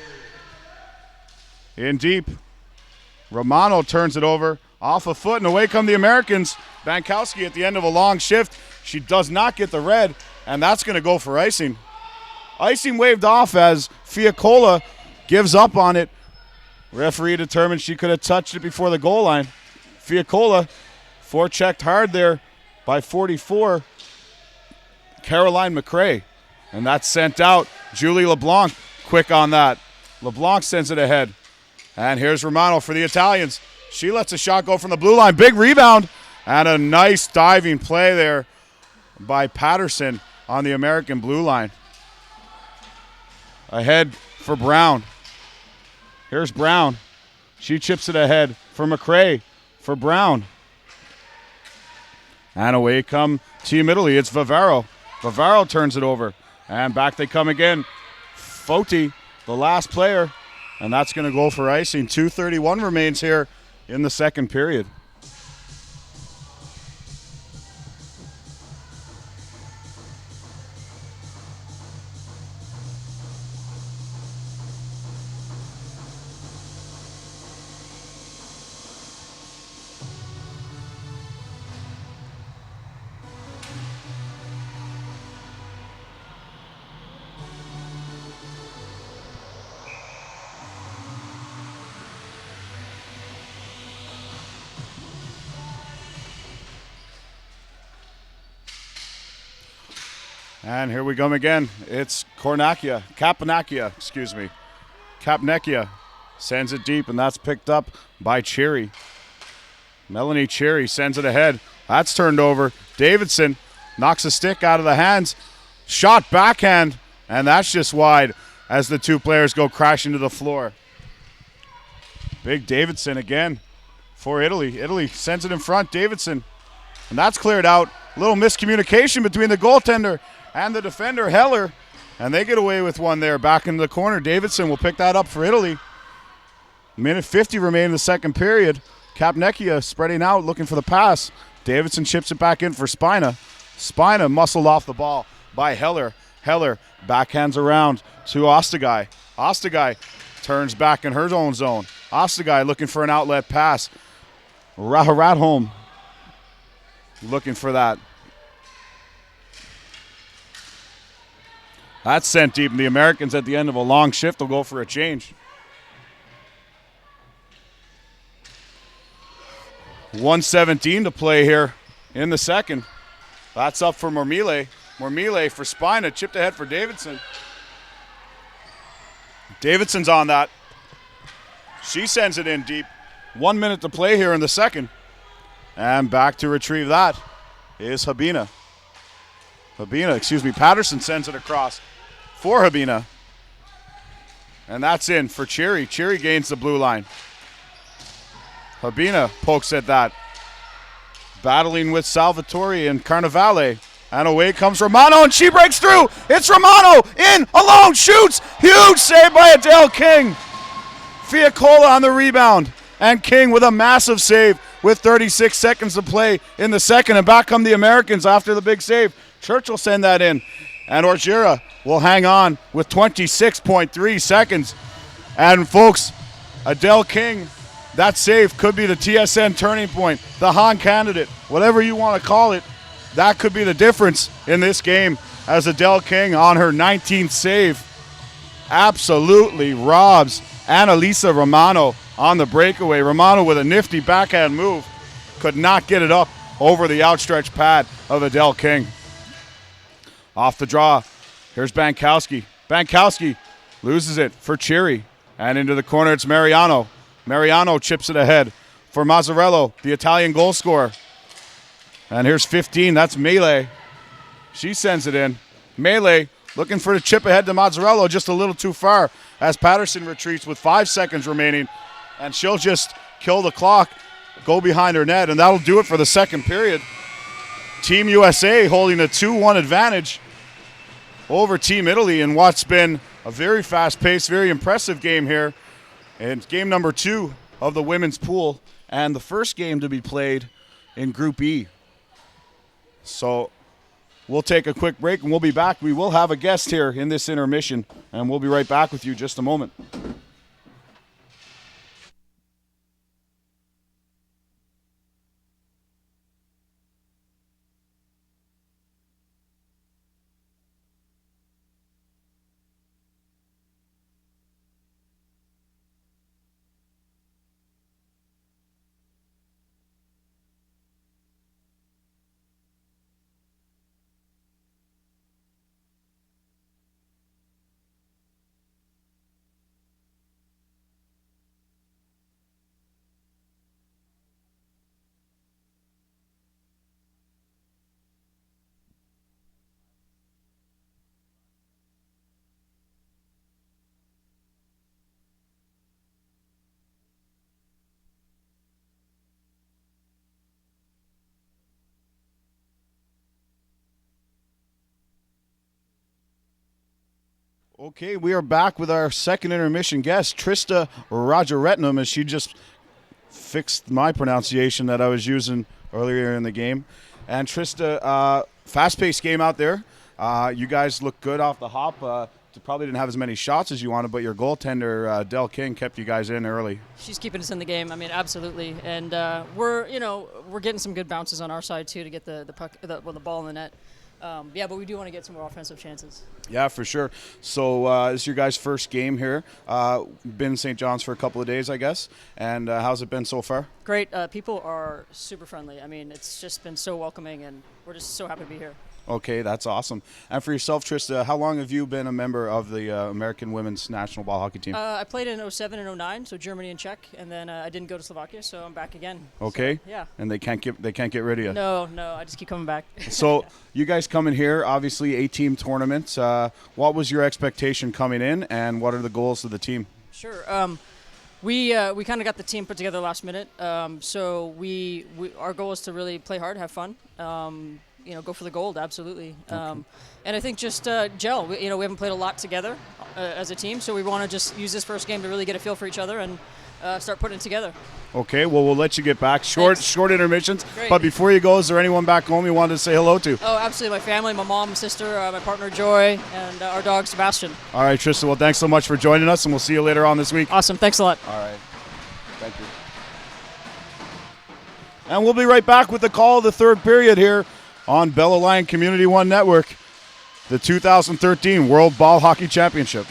In deep. Romano turns it over off a foot, and away come the Americans. Bankowski at the end of a long shift. She does not get the red, and that's going to go for icing. Icing waved off as Fiacola gives up on it. Referee determined she could have touched it before the goal line. Fiacola forechecked hard there by 44, Caroline McRae. And that's sent out. Julie LeBlanc quick on that. LeBlanc sends it ahead. And here's Romano for the Italians. She lets a shot go from the blue line. Big rebound. And a nice diving play there by Patterson on the American blue line. Ahead for Brown. Here's Brown. She chips it ahead for McRae. For Brown. And away come Team Italy. It's Vivaro. Vivaro turns it over. And back they come again. Foti, the last player. And that's going to go for icing. 2:31 remains here in the second period. And here we come again. It's Capnecchia sends it deep, and that's picked up by Cherry. Melanie Cherry sends it ahead. That's turned over. Davidson knocks a stick out of the hands. Shot backhand, and that's just wide as the two players go crashing to the floor. Big Davidson again for Italy. Italy sends it in front. Davidson, and that's cleared out. A little miscommunication between the goaltender and the defender, Heller, and they get away with one there back into the corner. Davidson will pick that up for Italy. Minute 50 remain in the second period. Capnecchia spreading out, looking for the pass. Davidson chips it back in for Spina. Spina muscled off the ball by Heller. Heller backhands around to Ostagai. Ostagai turns back in her own zone. Ostagai looking for an outlet pass. Raharatholm looking for that. That's sent deep, and the Americans at the end of a long shift will go for a change. 1:17 to play here in the second. That's up for Mormile. Mormile for Spina, chipped ahead for Davidson. Davidson's on that. She sends it in deep. 1 minute to play here in the second. And back to retrieve that is Habina. Patterson sends it across for Habina. And that's in for Cherry. Cherry gains the blue line. Habina pokes at that. Battling with Salvatore and Carnevale. And away comes Romano, and she breaks through. It's Romano in, alone, shoots. Huge save by Adele King. Fiacola on the rebound. And King with a massive save with 36 seconds to play in the second. And back come the Americans after the big save. Church will send that in. And Orgira will hang on with 26.3 seconds. And folks, Adele King, that save could be the TSN turning point, the Hahn candidate, whatever you want to call it. That could be the difference in this game as Adele King on her 19th save absolutely robs Annalisa Romano on the breakaway. Romano with a nifty backhand move could not get it up over the outstretched pad of Adele King. Off the draw, here's Bankowski. Bankowski loses it for Cherry. And into the corner, it's Mariano. Mariano chips it ahead for Mazzarello, the Italian goal scorer. And here's 15, that's Melee. She sends it in. Melee looking for the chip ahead to Mazzarello, just a little too far as Patterson retreats with 5 seconds remaining. And she'll just kill the clock, go behind her net, and that'll do it for the second period. Team USA holding a 2-1 advantage over Team Italy in what's been a very fast-paced, very impressive game here. And game number 2 of the women's pool, and the first game to be played in Group E. So we'll take a quick break, and we'll be back. We will have a guest here in this intermission, and we'll be right back with you in just a moment. Okay, we are back with our second intermission guest, Trista Rajaratnam, as she just fixed my pronunciation that I was using earlier in the game. And Trista, fast-paced game out there. You guys look good off the hop. Probably didn't have as many shots as you wanted, but your goaltender, Del King, kept you guys in early. She's keeping us in the game. I mean, absolutely. And we're getting some good bounces on our side too to get the puck, the ball in the net. But we do want to get some more offensive chances. Yeah, for sure. So this is your guys' first game here. Been in St. John's for a couple of days, I guess. And how's it been so far? Great. People are super friendly. I mean, it's just been so welcoming, and we're just so happy to be here. Okay, that's awesome. And for yourself, Trista, how long have you been a member of the American Women's National Ball Hockey Team? I played in 07 and 09, so Germany and Czech, and then I didn't go to Slovakia, so I'm back again. Okay. So, yeah. And they can't get rid of you. No, I just keep coming back. So you guys coming here, obviously 8-team tournament. What was your expectation coming in, and what are the goals of the team? Sure. We kind of got the team put together last minute. So we our goal is to really play hard, have fun. Go for the gold, absolutely. Okay. And I think just gel. We haven't played a lot together as a team, so we want to just use this first game to really get a feel for each other and start putting it together. Okay, well, we'll let you get back. Short intermissions. Great. But before you go, is there anyone back home you wanted to say hello to? Oh, absolutely. My family, my mom, sister, my partner, Joy, and our dog, Sebastian. All right, Trista, well, thanks so much for joining us, and we'll see you later on this week. Awesome. Thanks a lot. All right. Thank you. And we'll be right back with the call of the third period here on Bella Lion Community One Network, the 2013 World Ball Hockey Championship.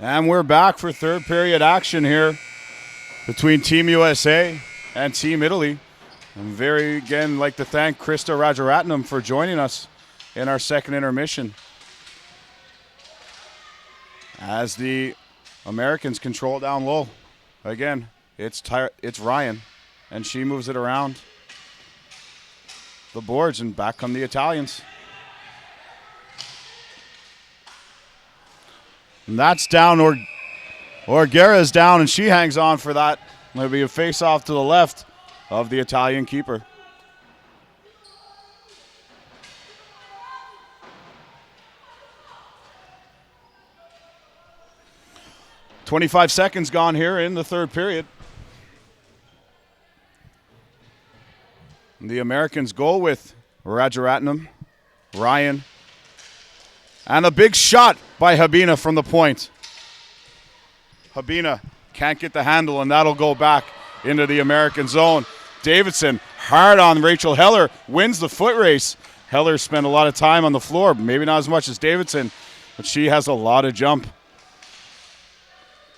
And we're back for third period action here between Team USA and Team Italy. And again, like to thank Trista Rajaratnam for joining us in our second intermission. As the Americans control down low. Again, it's Ryan, and she moves it around the boards, and back come the Italians. And that's down, Orguera's down, and she hangs on for that. There'll be a face-off to the left of the Italian keeper. "25 seconds gone here in the third period. And the Americans go with Rajaratnam, Ryan, and a big shot by Habina from the point. Habina can't get the handle, and that'll go back into the American zone. Davidson hard on Rachel Heller, wins the foot race. Heller spent a lot of time on the floor, maybe not as much as Davidson, but she has a lot of jump.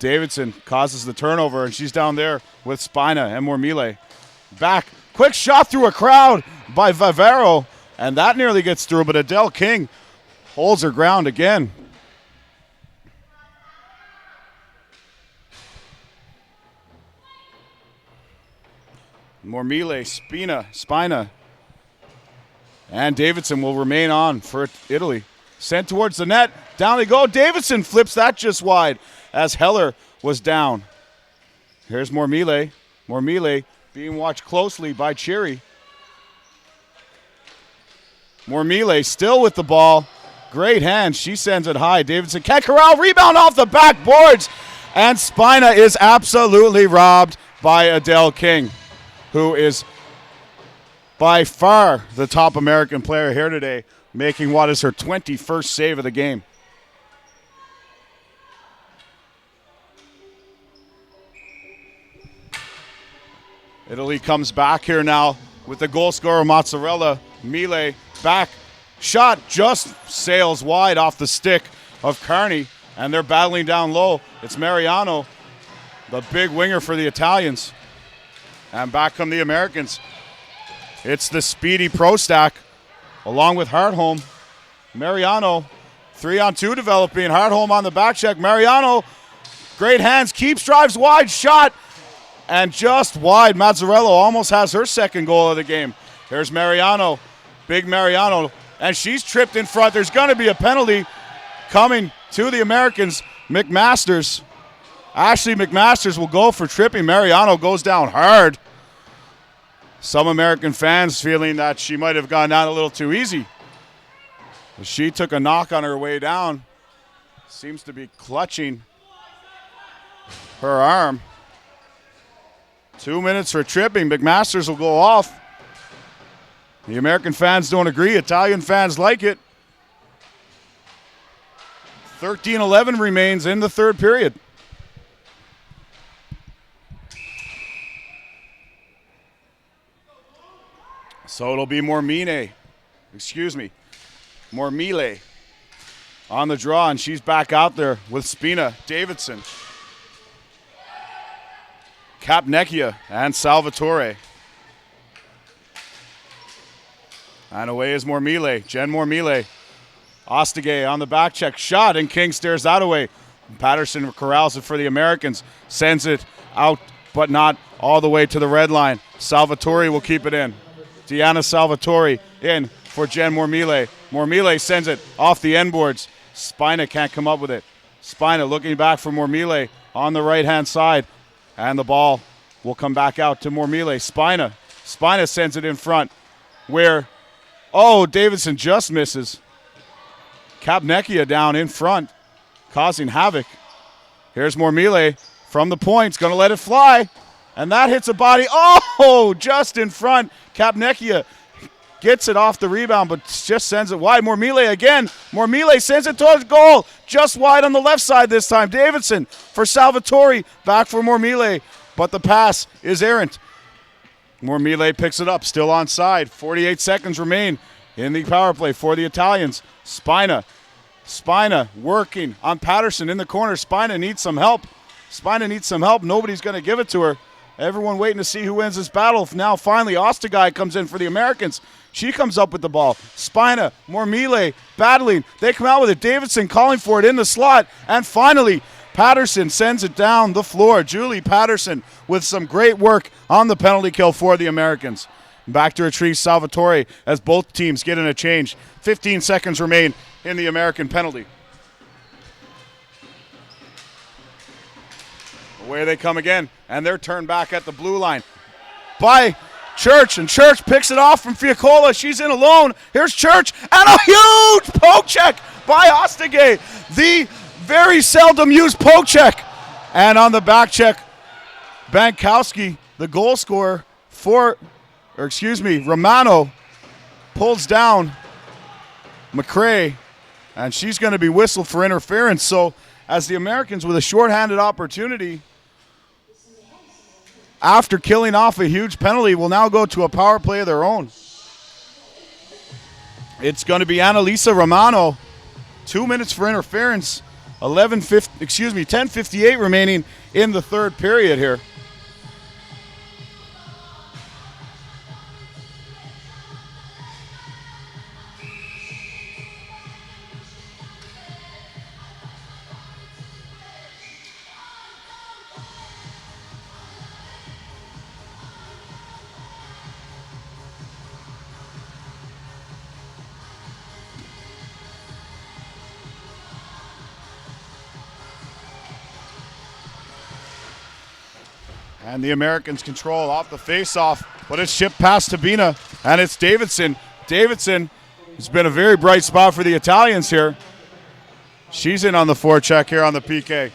Davidson causes the turnover, and she's down there with Spina and Mormile. Back, quick shot through a crowd by Vivero, and that nearly gets through, but Adele King holds her ground again. Mormile, Spina, and Davidson will remain on for Italy. Sent towards the net. Down they go. Davidson flips that just wide as Heller was down. Here's Mormile. Mormile being watched closely by Cherry. Mormile still with the ball. Great hand. She sends it high. Davidson can't corral. Rebound off the backboards. And Spina is absolutely robbed by Adele King, who is by far the top American player here today, making what is her 21st save of the game. Italy comes back here now with the goal scorer Mozzarella. Mile back. Shot just sails wide off the stick of Carney, and they're battling down low. It's Mariano, the big winger for the Italians. And back come the Americans. It's the speedy Prostak along with Hartholm. Mariano, 3-on-2 developing. Hartholm on the back check. Mariano, great hands, keeps, drives wide, shot, and just wide. Mazzarello almost has her second goal of the game. Here's Mariano, big Mariano, and she's tripped in front. There's going to be a penalty coming to the Americans. McMasters, Ashley McMasters will go for tripping. Mariano goes down hard. Some American fans feeling that she might have gone down a little too easy. She took a knock on her way down. Seems to be clutching her arm. 2 minutes for tripping. McMasters will go off. The American fans don't agree. Italian fans like it. 13-11 remains in the third period. So it'll be Mormile on the draw, and she's back out there with Spina, Davidson, Capnecchia, and Salvatore. And away is Mormile, Jen Mormile. Ostegay on the back check, shot, and King stares that away. Patterson corrals it for the Americans, sends it out, but not all the way to the red line. Salvatore will keep it in. Deanna Salvatore in for Jen Mormile. Mormile sends it off the end boards. Spina can't come up with it. Spina looking back for Mormile on the right-hand side. And the ball will come back out to Mormile. Spina sends it in front where, Davidson just misses. Capnecchia down in front, causing havoc. Here's Mormile from the points, going to let it fly. And that hits a body. Just in front. Capnecchia gets it off the rebound, but just sends it wide. Mormile again. Mormile sends it towards goal. Just wide on the left side this time. Davidson for Salvatore. Back for Mormile, but the pass is errant. Mormile picks it up, still onside. 48 seconds remain in the power play for the Italians. Spina working on Patterson in the corner. Spina needs some help. Nobody's going to give it to her. Everyone waiting to see who wins this battle. Now finally Ostegay comes in for the Americans. She comes up with the ball. Spina, Mormile battling. They come out with it. Davidson calling for it in the slot. And finally, Patterson sends it down the floor. Julie Patterson with some great work on the penalty kill for the Americans. Back to retrieve Salvatore as both teams get in a change. 15 seconds remain in the American penalty. Away they come again, and they're turned back at the blue line by Church, and Church picks it off from Fiacola. She's in alone. Here's Church, and a huge poke check by Ostegay. The very seldom used poke check. And on the back check, Bankowski, the goal scorer Romano pulls down McCrae, and she's going to be whistled for interference. So as the Americans with a shorthanded opportunity after killing off a huge penalty, will now go to a power play of their own. It's going to be Annalisa Romano. 2 minutes for interference. 10:58 remaining in the third period here. And the Americans control off the face-off, but it's shipped past Tabina, and it's Davidson. Davidson has been a very bright spot for the Italians here. She's in on the forecheck here on the PK.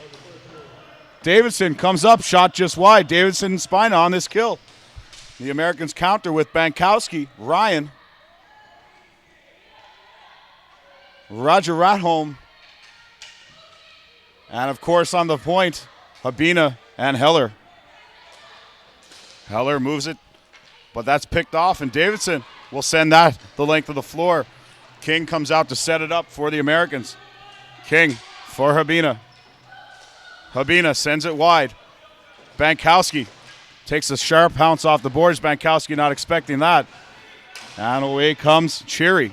Davidson comes up, shot just wide. Davidson and Spina on this kill. The Americans counter with Bankowski, Ryan, Roger Ratholm, and of course on the point, Habina and Heller. Heller moves it, but that's picked off, and Davidson will send that the length of the floor. King comes out to set it up for the Americans. King for Habina. Habina sends it wide. Bankowski takes a sharp pounce off the boards. Bankowski not expecting that. And away comes Cherry.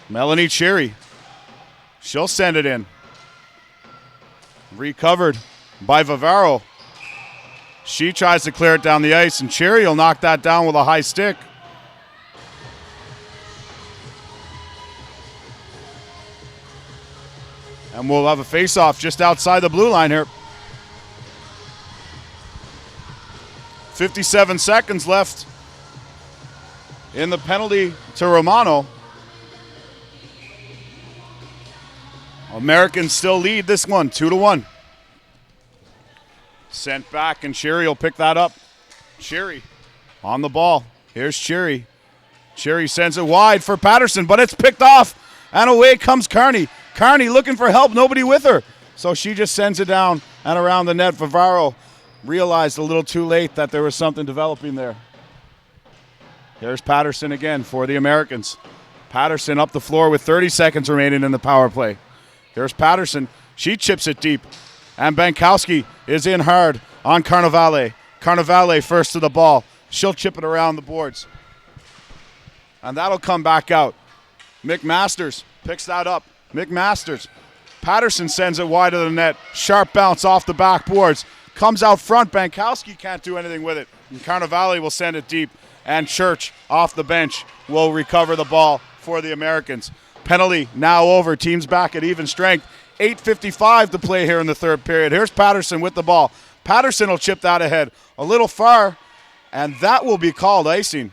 Melanie Cherry. She'll send it in. Recovered by Vivaro. She tries to clear it down the ice, and Cherry will knock that down with a high stick. And we'll have a face-off just outside the blue line here. 57 seconds left in the penalty to Romano. Americans still lead this one, 2-1. Sent back, and Cherry will pick that up. Cherry on the ball. Here's Cherry. Cherry sends it wide for Patterson, but it's picked off, and away comes Carney. Carney looking for help, nobody with her. So she just sends it down and around the net. Vivaro realized a little too late that there was something developing there. Here's Patterson again for the Americans. Patterson up the floor with 30 seconds remaining in the power play. Here's Patterson. She chips it deep. And Bankowski is in hard on Carnevale. Carnevale first to the ball. She'll chip it around the boards. And that'll come back out. McMasters picks that up. McMasters. Patterson sends it wide of the net. Sharp bounce off the backboards. Comes out front. Bankowski can't do anything with it. And Carnevale will send it deep. And Church off the bench will recover the ball for the Americans. Penalty now over. Teams back at even strength. 8:55 to play here in the third period. Here's Patterson with the ball. Patterson will chip that ahead a little far, and that will be called icing.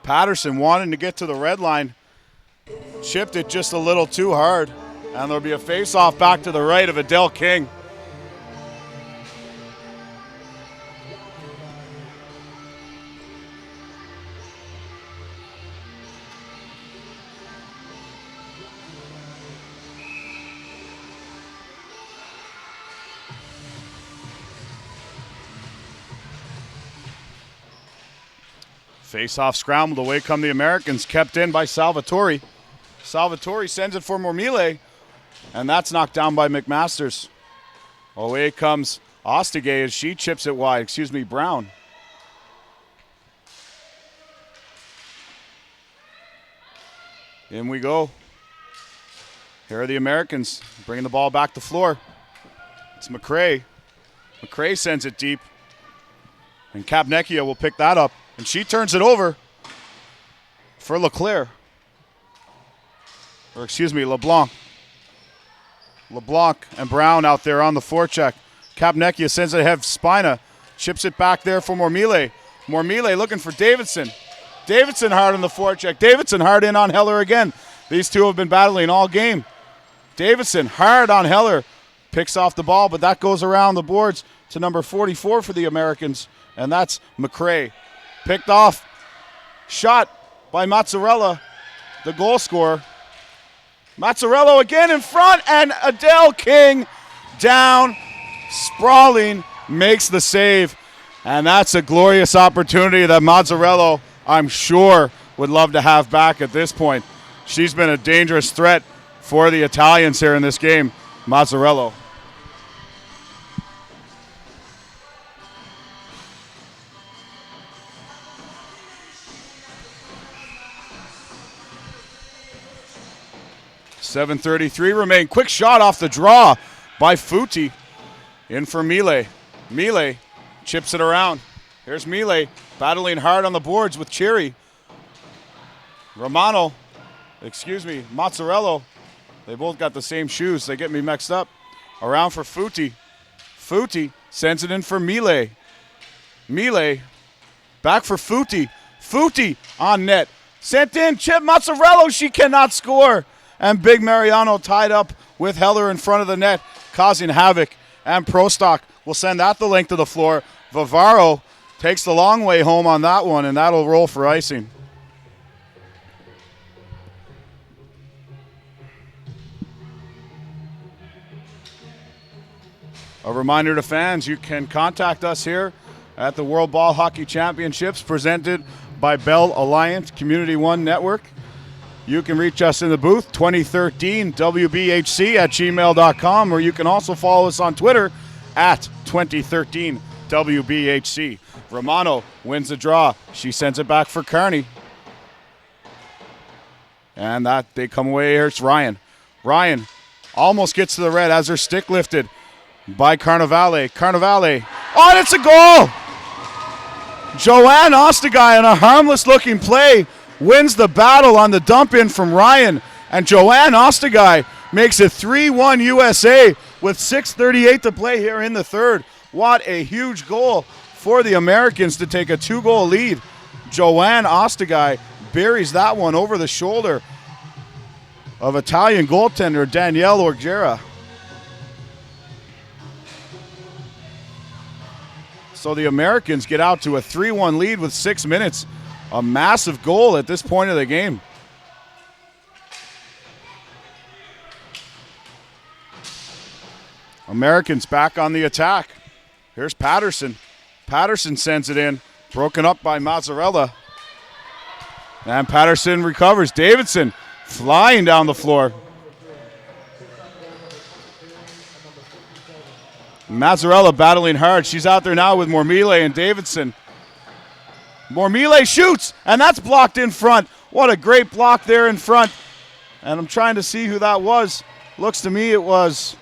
Patterson wanting to get to the red line, chipped it just a little too hard, and there'll be a face-off back to the right of Adele King. Face-off scrambled. Away come the Americans. Kept in by Salvatore. Salvatore sends it for Mormile, and that's knocked down by McMasters. Away comes Ostigay as she chips it wide. Brown. In we go. Here are the Americans bringing the ball back to floor. It's McCrae. McCrae sends it deep, and Kapnecchia will pick that up. And she turns it over for LeBlanc. LeBlanc and Brown out there on the forecheck. Kapnecchia sends it ahead. Spina chips it back there for Mormile. Mormile looking for Davidson. Davidson hard on the forecheck. Davidson hard in on Heller again. These two have been battling all game. Davidson hard on Heller. Picks off the ball, but that goes around the boards to number 44 for the Americans, and that's McCrae. Picked off. Shot by Mazzarella, the goal scorer. Mazzarello again in front, and Adele King down. sprawling, makes the save. And that's a glorious opportunity that Mazzarello, I'm sure, would love to have back at this point. She's been a dangerous threat for the Italians here in this game, Mazzarello. .7:33 remain. Quick shot off the draw by Futi. In for Mile. Mile chips it around. Here's Mile battling hard on the boards with Cherry. Mazzarello. They both got the same shoes. They get me mixed up. Around for Futi. Futi sends it in for Mile. Mile back for Futi. Futi on net. Sent in. Chip Mazzarello. She cannot score. And Big Mariano tied up with Heller in front of the net, causing havoc. And Prostock will send that the length of the floor. Vivaro takes the long way home on that one, and that'll roll for icing. A reminder to fans, you can contact us here at the World Ball Hockey Championships presented by Bell Alliance Community One Network. You can reach us in the booth, 2013WBHC@gmail.com, or you can also follow us on Twitter at 2013WBHC. Romano wins the draw. She sends it back for Kearney. And that they come away here. It's Ryan. Ryan almost gets to the red as her stick lifted by Carnevale. Carnevale. Oh, and it's a goal! Joanne Ostagai on a harmless-looking play wins the battle on the dump-in from Ryan. And Joanne Ostagai makes it 3-1 USA with 6:38 to play here in the third. What a huge goal for the Americans to take a 2-goal lead. Joanne Ostagai buries that one over the shoulder of Italian goaltender Danielle Orgera. So the Americans get out to a 3-1 lead with 6 minutes. A massive goal at this point of the game. Americans back on the attack. Here's Patterson. Patterson sends it in. Broken up by Mazzarella. And Patterson recovers. Davidson flying down the floor. Mazzarella battling hard. She's out there now with Mormile and Davidson. Mormile shoots, and that's blocked in front. What a great block there in front. And I'm trying to see who that was. Looks to me it was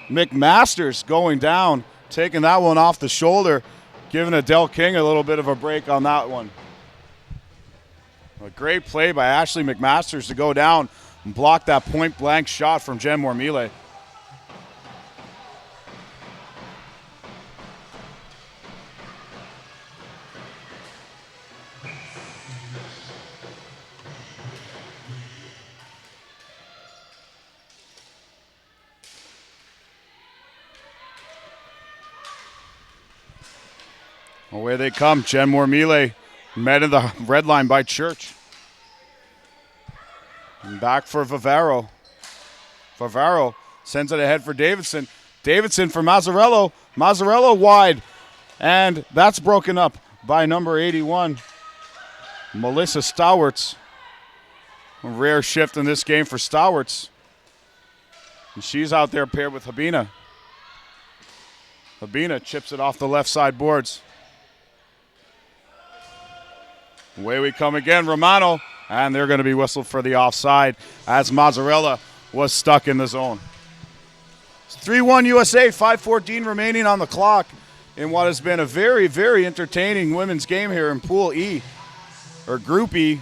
McMasters going down, taking that one off the shoulder, giving Adele King a little bit of a break on that one. A great play by Ashley McMasters to go down and block that point-blank shot from Jen Mormile. Away they come. Jen Mormile met in the red line by Church. And back for Vivaro. Vivaro sends it ahead for Davidson. Davidson for Mazzarello. Mazzarello wide. And that's broken up by number 81, Melissa Stowarts. A rare shift in this game for Stowarts. And she's out there paired with Habina. Habina chips it off the left side boards. Away we come again, Romano, and they're going to be whistled for the offside as Mazzarella was stuck in the zone. It's 3-1 USA, 5:14 remaining on the clock in what has been a very, very entertaining women's game here in Pool E, or Group E.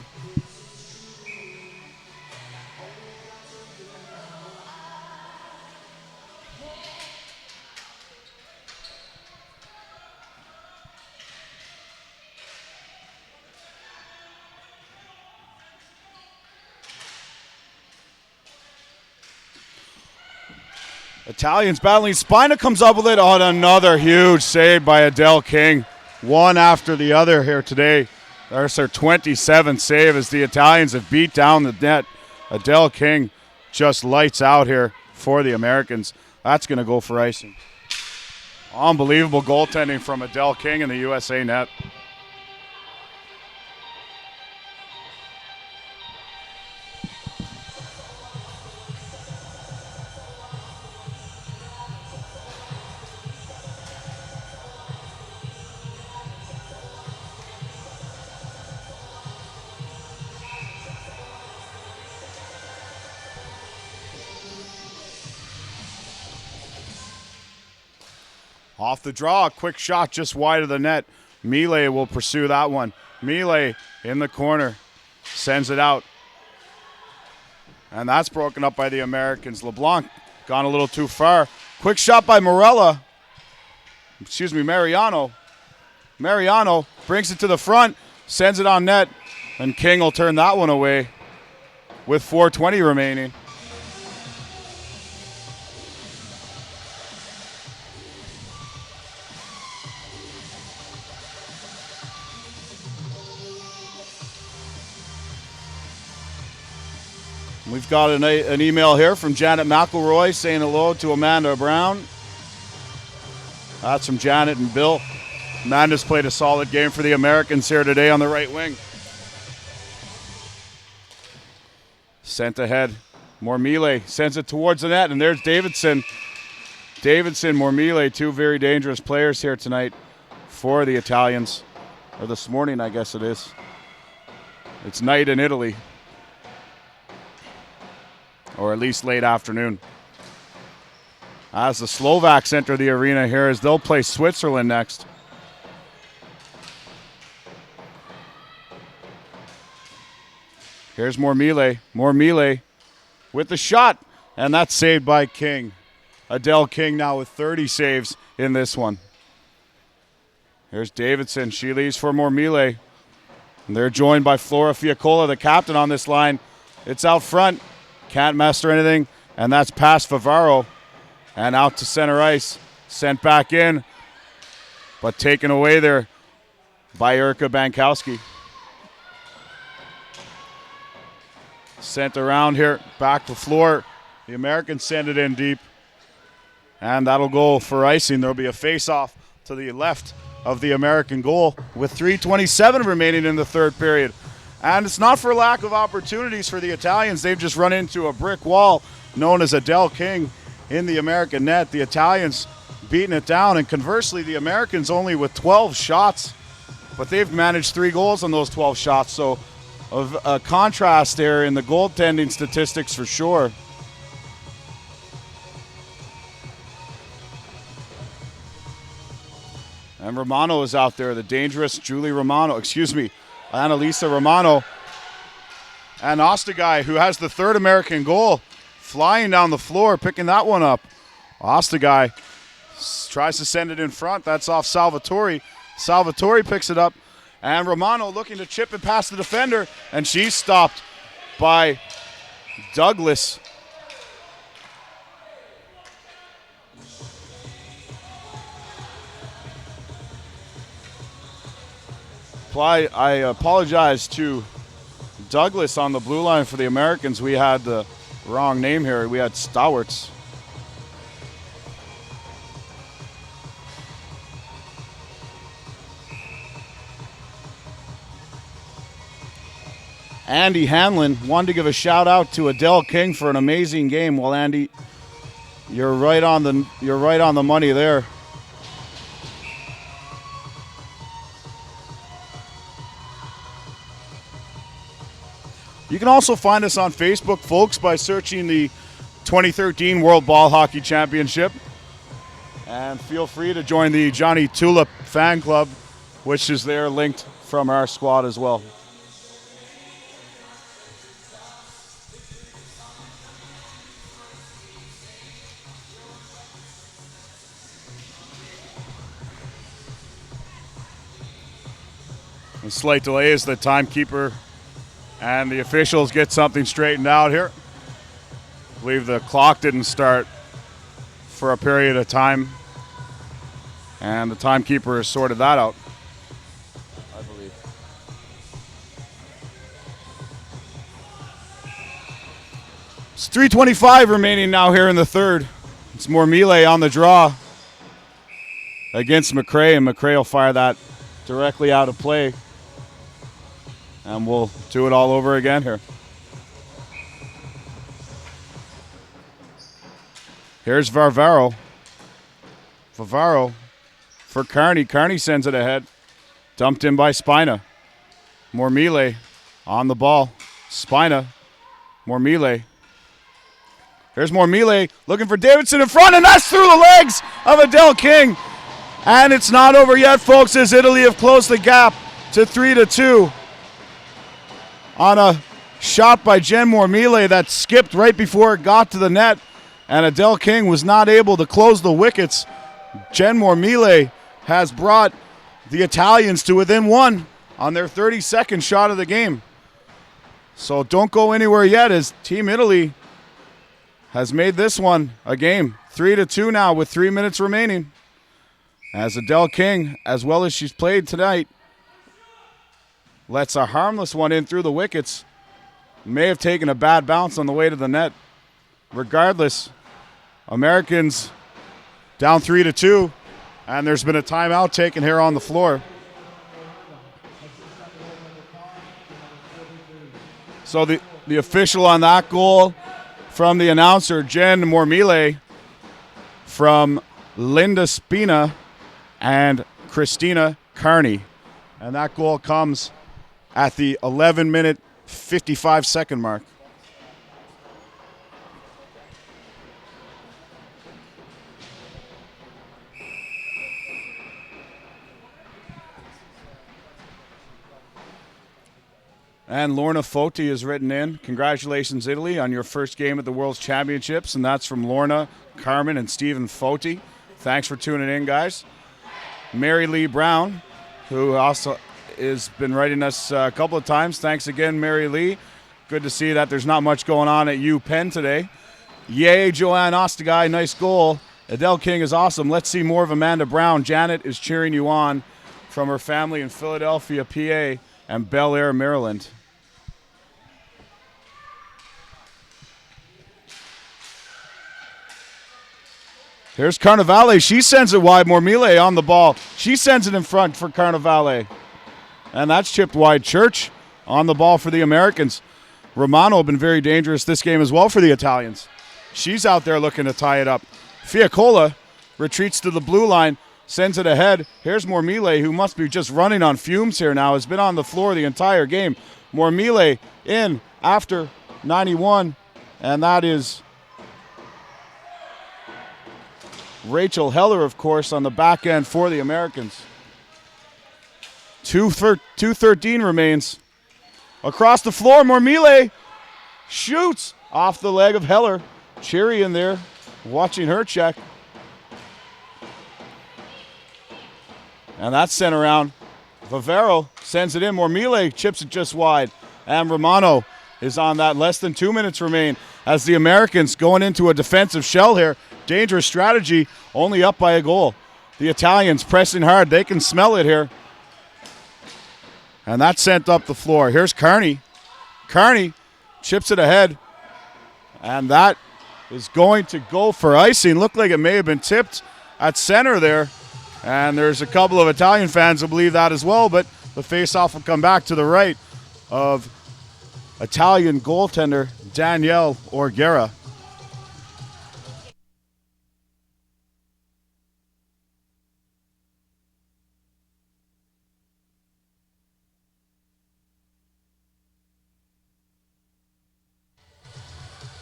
Italians battling. Spina comes up with it on another huge save by Adele King. One after the other here today. There's their 27th save as the Italians have beat down the net. Adele King just lights out here for the Americans. That's going to go for icing. Unbelievable goaltending from Adele King in the USA net. Off the draw, a quick shot just wide of the net. Millet will pursue that one. Millet in the corner, sends it out. And that's broken up by the Americans. LeBlanc gone a little too far. Quick shot by Mariano. Mariano brings it to the front, sends it on net, and King will turn that one away with 4:20 remaining. We've got an email here from Janet McElroy saying hello to Amanda Brown. That's from Janet and Bill. Amanda's played a solid game for the Americans here today on the right wing. Sent ahead. Mormile sends it towards the net, and there's Davidson. Mormile, two very dangerous players here tonight for the Italians. Or this morning, I guess it is. It's night in Italy. Or at least late afternoon. As the Slovaks enter the arena here, as they'll play Switzerland next. Here's Mormile with the shot, and that's saved by King. Adele King now with 30 saves in this one. Here's Davidson. She leaves for Mormile. And they're joined by Flora Fiacola, the captain on this line. It's out front. Can't master anything, and that's past Favaro. And out to center ice. Sent back in, but taken away there by Erica Bankowski. Sent around here, back to floor. The Americans send it in deep, and that'll go for icing. There'll be a face-off to the left of the American goal with 3:27 remaining in the third period. And it's not for lack of opportunities for the Italians. They've just run into a brick wall known as Adele King in the American net. The Italians beating it down, and conversely, the Americans only with 12 shots, but they've managed 3 goals on those 12 shots. So of a contrast there in the goaltending statistics for sure. And Romano is out there, the dangerous Annalisa Romano. And Ostagai, who has the third American goal, flying down the floor, picking that one up. Ostagai tries to send it in front. That's off Salvatore. Salvatore picks it up. And Romano looking to chip it past the defender, and she's stopped by Douglas. I apologize to Douglas on the blue line for the Americans. We had the wrong name here. We had Stowarts. Andy Hanlon wanted to give a shout out to Adele King for an amazing game. Well, Andy, you're right on the money there. You can also find us on Facebook, folks, by searching the 2013 World Ball Hockey Championship. And feel free to join the Johnny Tulip fan club, which is there linked from our squad as well. A slight delay as the timekeeper and the officials get something straightened out here. I believe the clock didn't start for a period of time, and the timekeeper has sorted that out, I believe. It's 3:25 remaining now here in the third. It's Mormile on the draw against McRae, and McRae will fire that directly out of play. And we'll do it all over again here. Here's Varvaro. Varvaro for Kearney. Kearney sends it ahead. Dumped in by Spina. Mormile on the ball. Spina. Mormile. Here's Mormile looking for Davidson in front, and that's through the legs of Adele King. And it's not over yet, folks, as Italy have closed the gap to 3-2 on a shot by Jen Mormile that skipped right before it got to the net, and Adele King was not able to close the wickets. Jen Mormile has brought the Italians to within one on their 32nd shot of the game. So don't go anywhere yet, as Team Italy has made this one a game. 3-2 now with 3 minutes remaining. As Adele King, as well as she's played tonight, lets a harmless one in through the wickets. May have taken a bad bounce on the way to the net. Regardless, Americans down 3-2, and there's been a timeout taken here on the floor. So the official on that goal from the announcer, Jen Mormile, from Linda Spina and Christina Kearney. And that goal comes at the 11-minute, 55-second mark. And Lorna Foti is written in. Congratulations, Italy, on your first game at the World's Championships. And that's from Lorna, Carmen, and Stephen Foti. Thanks for tuning in, guys. Mary Lee Brown, who also has been writing us a couple of times. Thanks again, Mary Lee. Good to see that there's not much going on at UPenn today. Yay, Joanne Ostagai, nice goal. Adele King is awesome. Let's see more of Amanda Brown. Janet is cheering you on from her family in Philadelphia, PA, and Bel Air, Maryland. Here's Carnevale. She sends it wide. Mormile on the ball. She sends it in front for Carnevale. And that's chipped wide. Church on the ball for the Americans. Romano been very dangerous this game as well for the Italians. She's out there looking to tie it up. Fiacola retreats to the blue line, sends it ahead. Here's Mormile, who must be just running on fumes here now. Has been on the floor the entire game. Mormile in after 91, and that is Rachel Heller, of course, on the back end for the Americans. 2:13 remains. Across the floor, Mormile shoots off the leg of Heller. Cherry in there, watching her check. And that's sent around. Vivero sends it in. Mormile chips it just wide. And Romano is on that. Less than 2 minutes remain as the Americans going into a defensive shell here. Dangerous strategy, only up by a goal. The Italians pressing hard. They can smell it here. And that's sent up the floor. Here's Kearney. Kearney chips it ahead. And that is going to go for icing. Looked like it may have been tipped at center there. And there's a couple of Italian fans who believe that as well, but the faceoff will come back to the right of Italian goaltender Danielle Orguera.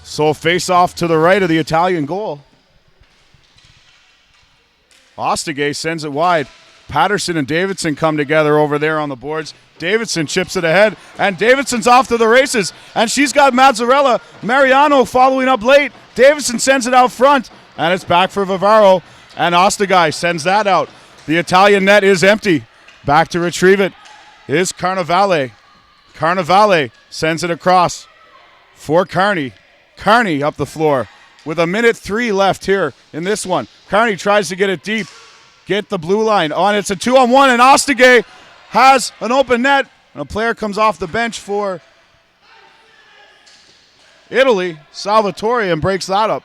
So face-off to the right of the Italian goal. Ostigay sends it wide. Patterson and Davidson come together over there on the boards. Davidson chips it ahead, and Davidson's off to the races. And she's got Mazzarella. Mariano following up late. Davidson sends it out front, and it's back for Vivaro. And Ostigay sends that out. The Italian net is empty. Back to retrieve it is Carnevale. Carnevale sends it across for Kearney. Kearney up the floor with 1:03 left here in this one. Kearney tries to get it deep, get the blue line on. It's a 2-on-1, and Ostigay has an open net, and a player comes off the bench for Italy, Salvatore, and breaks that up.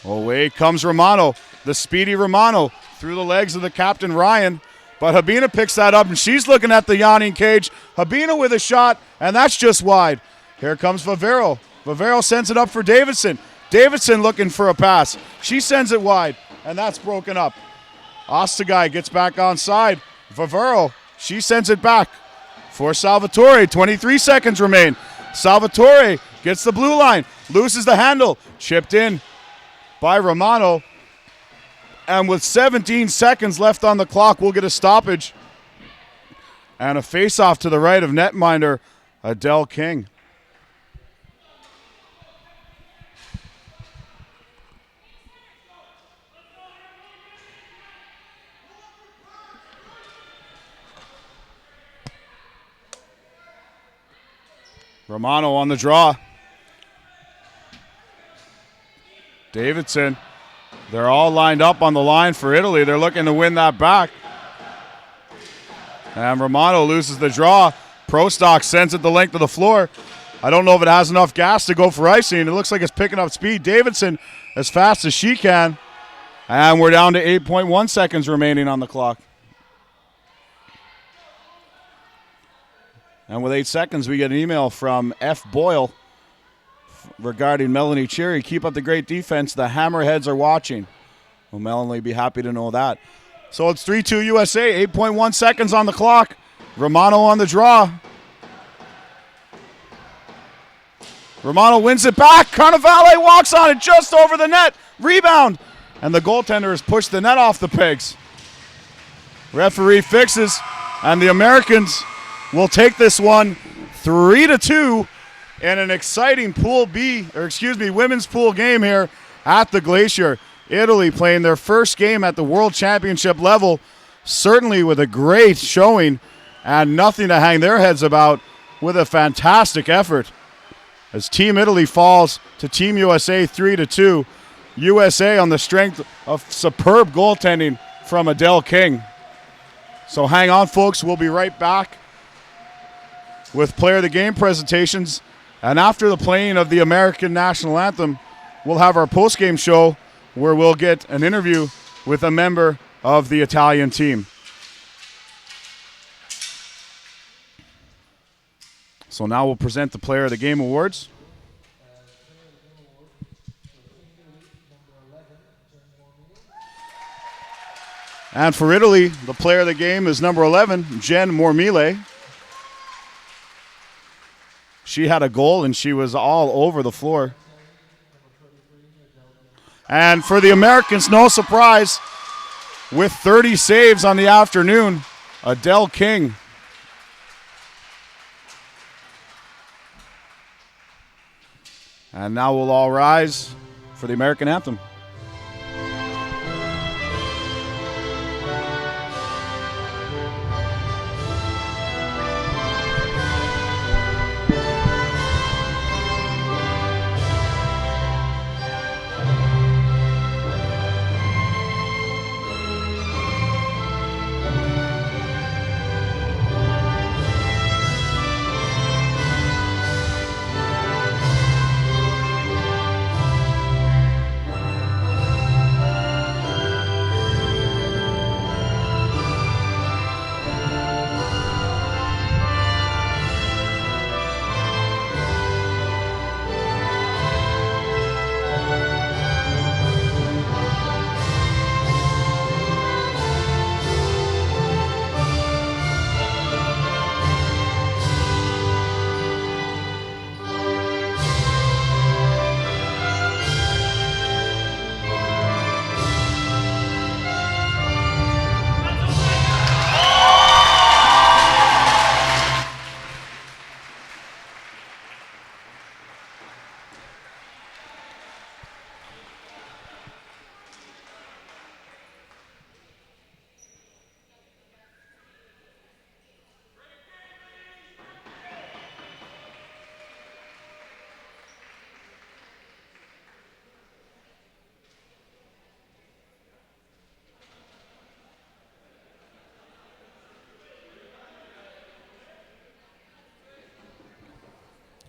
Away comes Romano, the speedy Romano, through the legs of the captain Ryan. But Habina picks that up, and she's looking at the yawning cage. Habina with a shot, and that's just wide. Here comes Vivero. Vivero sends it up for Davidson. Davidson looking for a pass. She sends it wide, and that's broken up. Ostagai gets back onside. Vivero, she sends it back for Salvatore. 23 seconds remain. Salvatore gets the blue line, loses the handle, chipped in by Romano. And with 17 seconds left on the clock, we'll get a stoppage. And a face-off to the right of netminder Adele King. Romano on the draw. Davidson. They're all lined up on the line for Italy. They're looking to win that back. And Romano loses the draw. Prostock sends it the length of the floor. I don't know if it has enough gas to go for icing. It looks like it's picking up speed. Davidson as fast as she can. And we're down to 8.1 seconds remaining on the clock. And with 8 seconds, we get an email from F. Boyle regarding Melanie Cherry. Keep up the great defense. The Hammerheads are watching. Well, Melanie will be happy to know that. So it's 3-2 USA. 8.1 seconds on the clock. Romano on the draw. Romano wins it back. Carnevale walks on it just over the net. Rebound. And the goaltender has pushed the net off the pegs. Referee fixes. And the Americans will take this one 3-2 in an exciting women's pool game here at the Glacier. Italy playing their first game at the World Championship level, certainly with a great showing and nothing to hang their heads about, with a fantastic effort. As Team Italy falls to Team USA 3-2. USA on the strength of superb goaltending from Adele King. So hang on, folks. We'll be right back with player of the game presentations. And after the playing of the American national anthem, we'll have our post-game show where we'll get an interview with a member of the Italian team. So now we'll present the player of the game awards. And for Italy, the player of the game is number 11, Jen Mormile. She had a goal, and she was all over the floor. And for the Americans, no surprise, with 30 saves on the afternoon, Adele King. And now we'll all rise for the American anthem.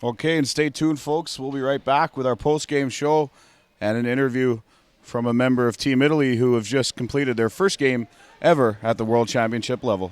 Okay, and stay tuned, folks. We'll be right back with our post-game show and an interview from a member of Team Italy who have just completed their first game ever at the World Championship level.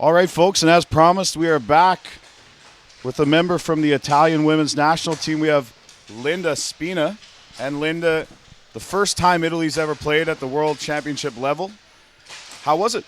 All right, folks, and as promised, we are back with a member from the Italian women's national team. We have Linda Spina. And Linda, the first time Italy's ever played at the World Championship level. How was it?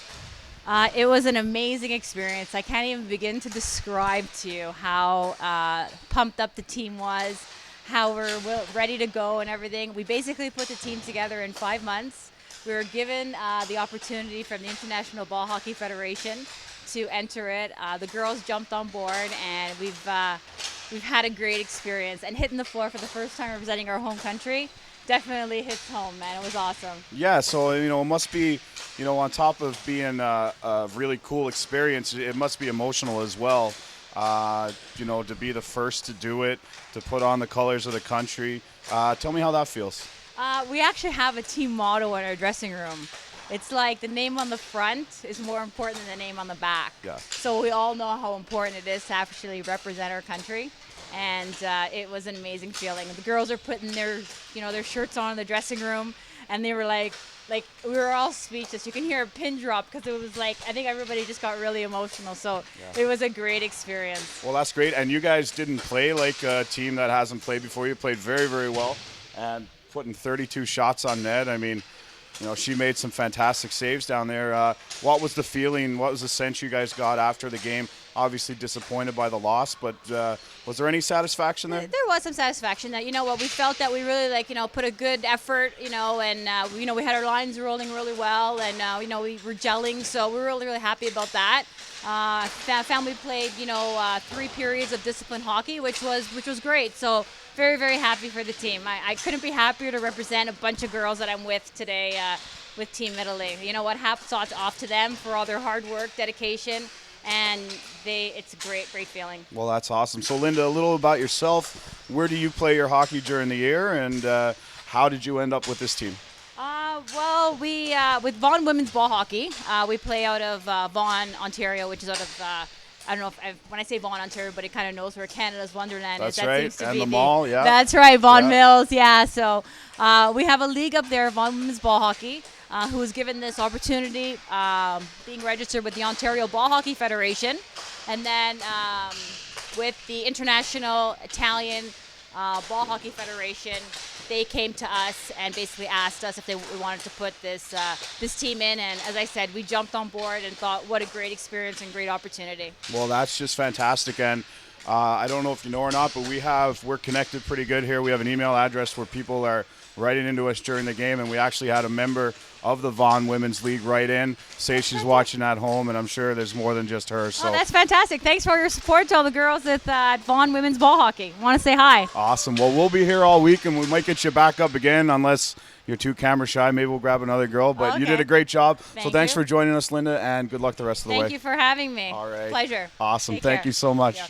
It was an amazing experience. I can't even begin to describe to you how pumped up the team was, how we're ready to go and everything. We basically put the team together in 5 months. We were given the opportunity from the International Ball Hockey Federation to enter it. The girls jumped on board, and we've had a great experience. And hitting the floor for the first time representing our home country definitely hits home, man. It was awesome. Yeah, so, it must be, on top of being a really cool experience, it must be emotional as well, to be the first to do it, to put on the colors of the country. Tell me how that feels. We actually have a team motto in our dressing room. It's like the name on the front is more important than the name on the back. Yeah. So we all know how important it is to actually represent our country. And it was an amazing feeling. The girls are putting their shirts on in the dressing room, and they were like we were all speechless. You can hear a pin drop because it was like, I think everybody just got really emotional. So It was a great experience. Well, that's great. And you guys didn't play like a team that hasn't played before. You played very, very well, and putting 32 shots on net. I mean, she made some fantastic saves down there. What was the feeling? What was the sense you guys got after the game? obviously disappointed by the loss, but was there any satisfaction there? There was some satisfaction that, we felt that we really put a good effort, and we had our lines rolling really well, and we were gelling, so we were really, really happy about that. Family played 3 periods of disciplined hockey, which was great. So very, very happy for the team. I couldn't be happier to represent a bunch of girls that I'm with today with Team Italy. You know what? Hats off to them for all their hard work, dedication, and it's a great feeling. Well, that's awesome. So, Linda, a little about yourself. Where do you play your hockey during the year, and how did you end up with this team? Well, we with Vaughan Women's Ball Hockey, we play out of Vaughan, Ontario, which is out of I don't know if when I say Vaughan, Ontario, everybody kind of knows where Canada's Wonderland That's is. That right, seems to and be the mall, yeah. That's right, Vaughan Yeah. Mills, yeah. So we have a league up there, Vaughan Women's Ball Hockey, who was given this opportunity, being registered with the Ontario Ball Hockey Federation, and then with the International Italian Ball Hockey Federation. They came to us and basically asked us if we wanted to put this team in, and as I said, we jumped on board and thought, what a great experience and great opportunity. Well, that's just fantastic, and I don't know if you know or not, but we're connected pretty good here. We have an email address where people are writing into us during the game, and we actually had a member of the Vaughan Women's League write in, say she's watching at home, and I'm sure there's more than just her. So that's fantastic. Thanks for all your support to all the girls at Vaughan Women's Ball Hockey. Want to say hi. Awesome. Well, we'll be here all week, and we might get you back up again unless you're too camera shy. Maybe we'll grab another girl, but you Okay. did a great job. So Thank thanks you. for joining us, Linda, and good luck the rest of the way. Thank you for having me. All right. Pleasure. Awesome. Take Thank care. you so much. Yeah.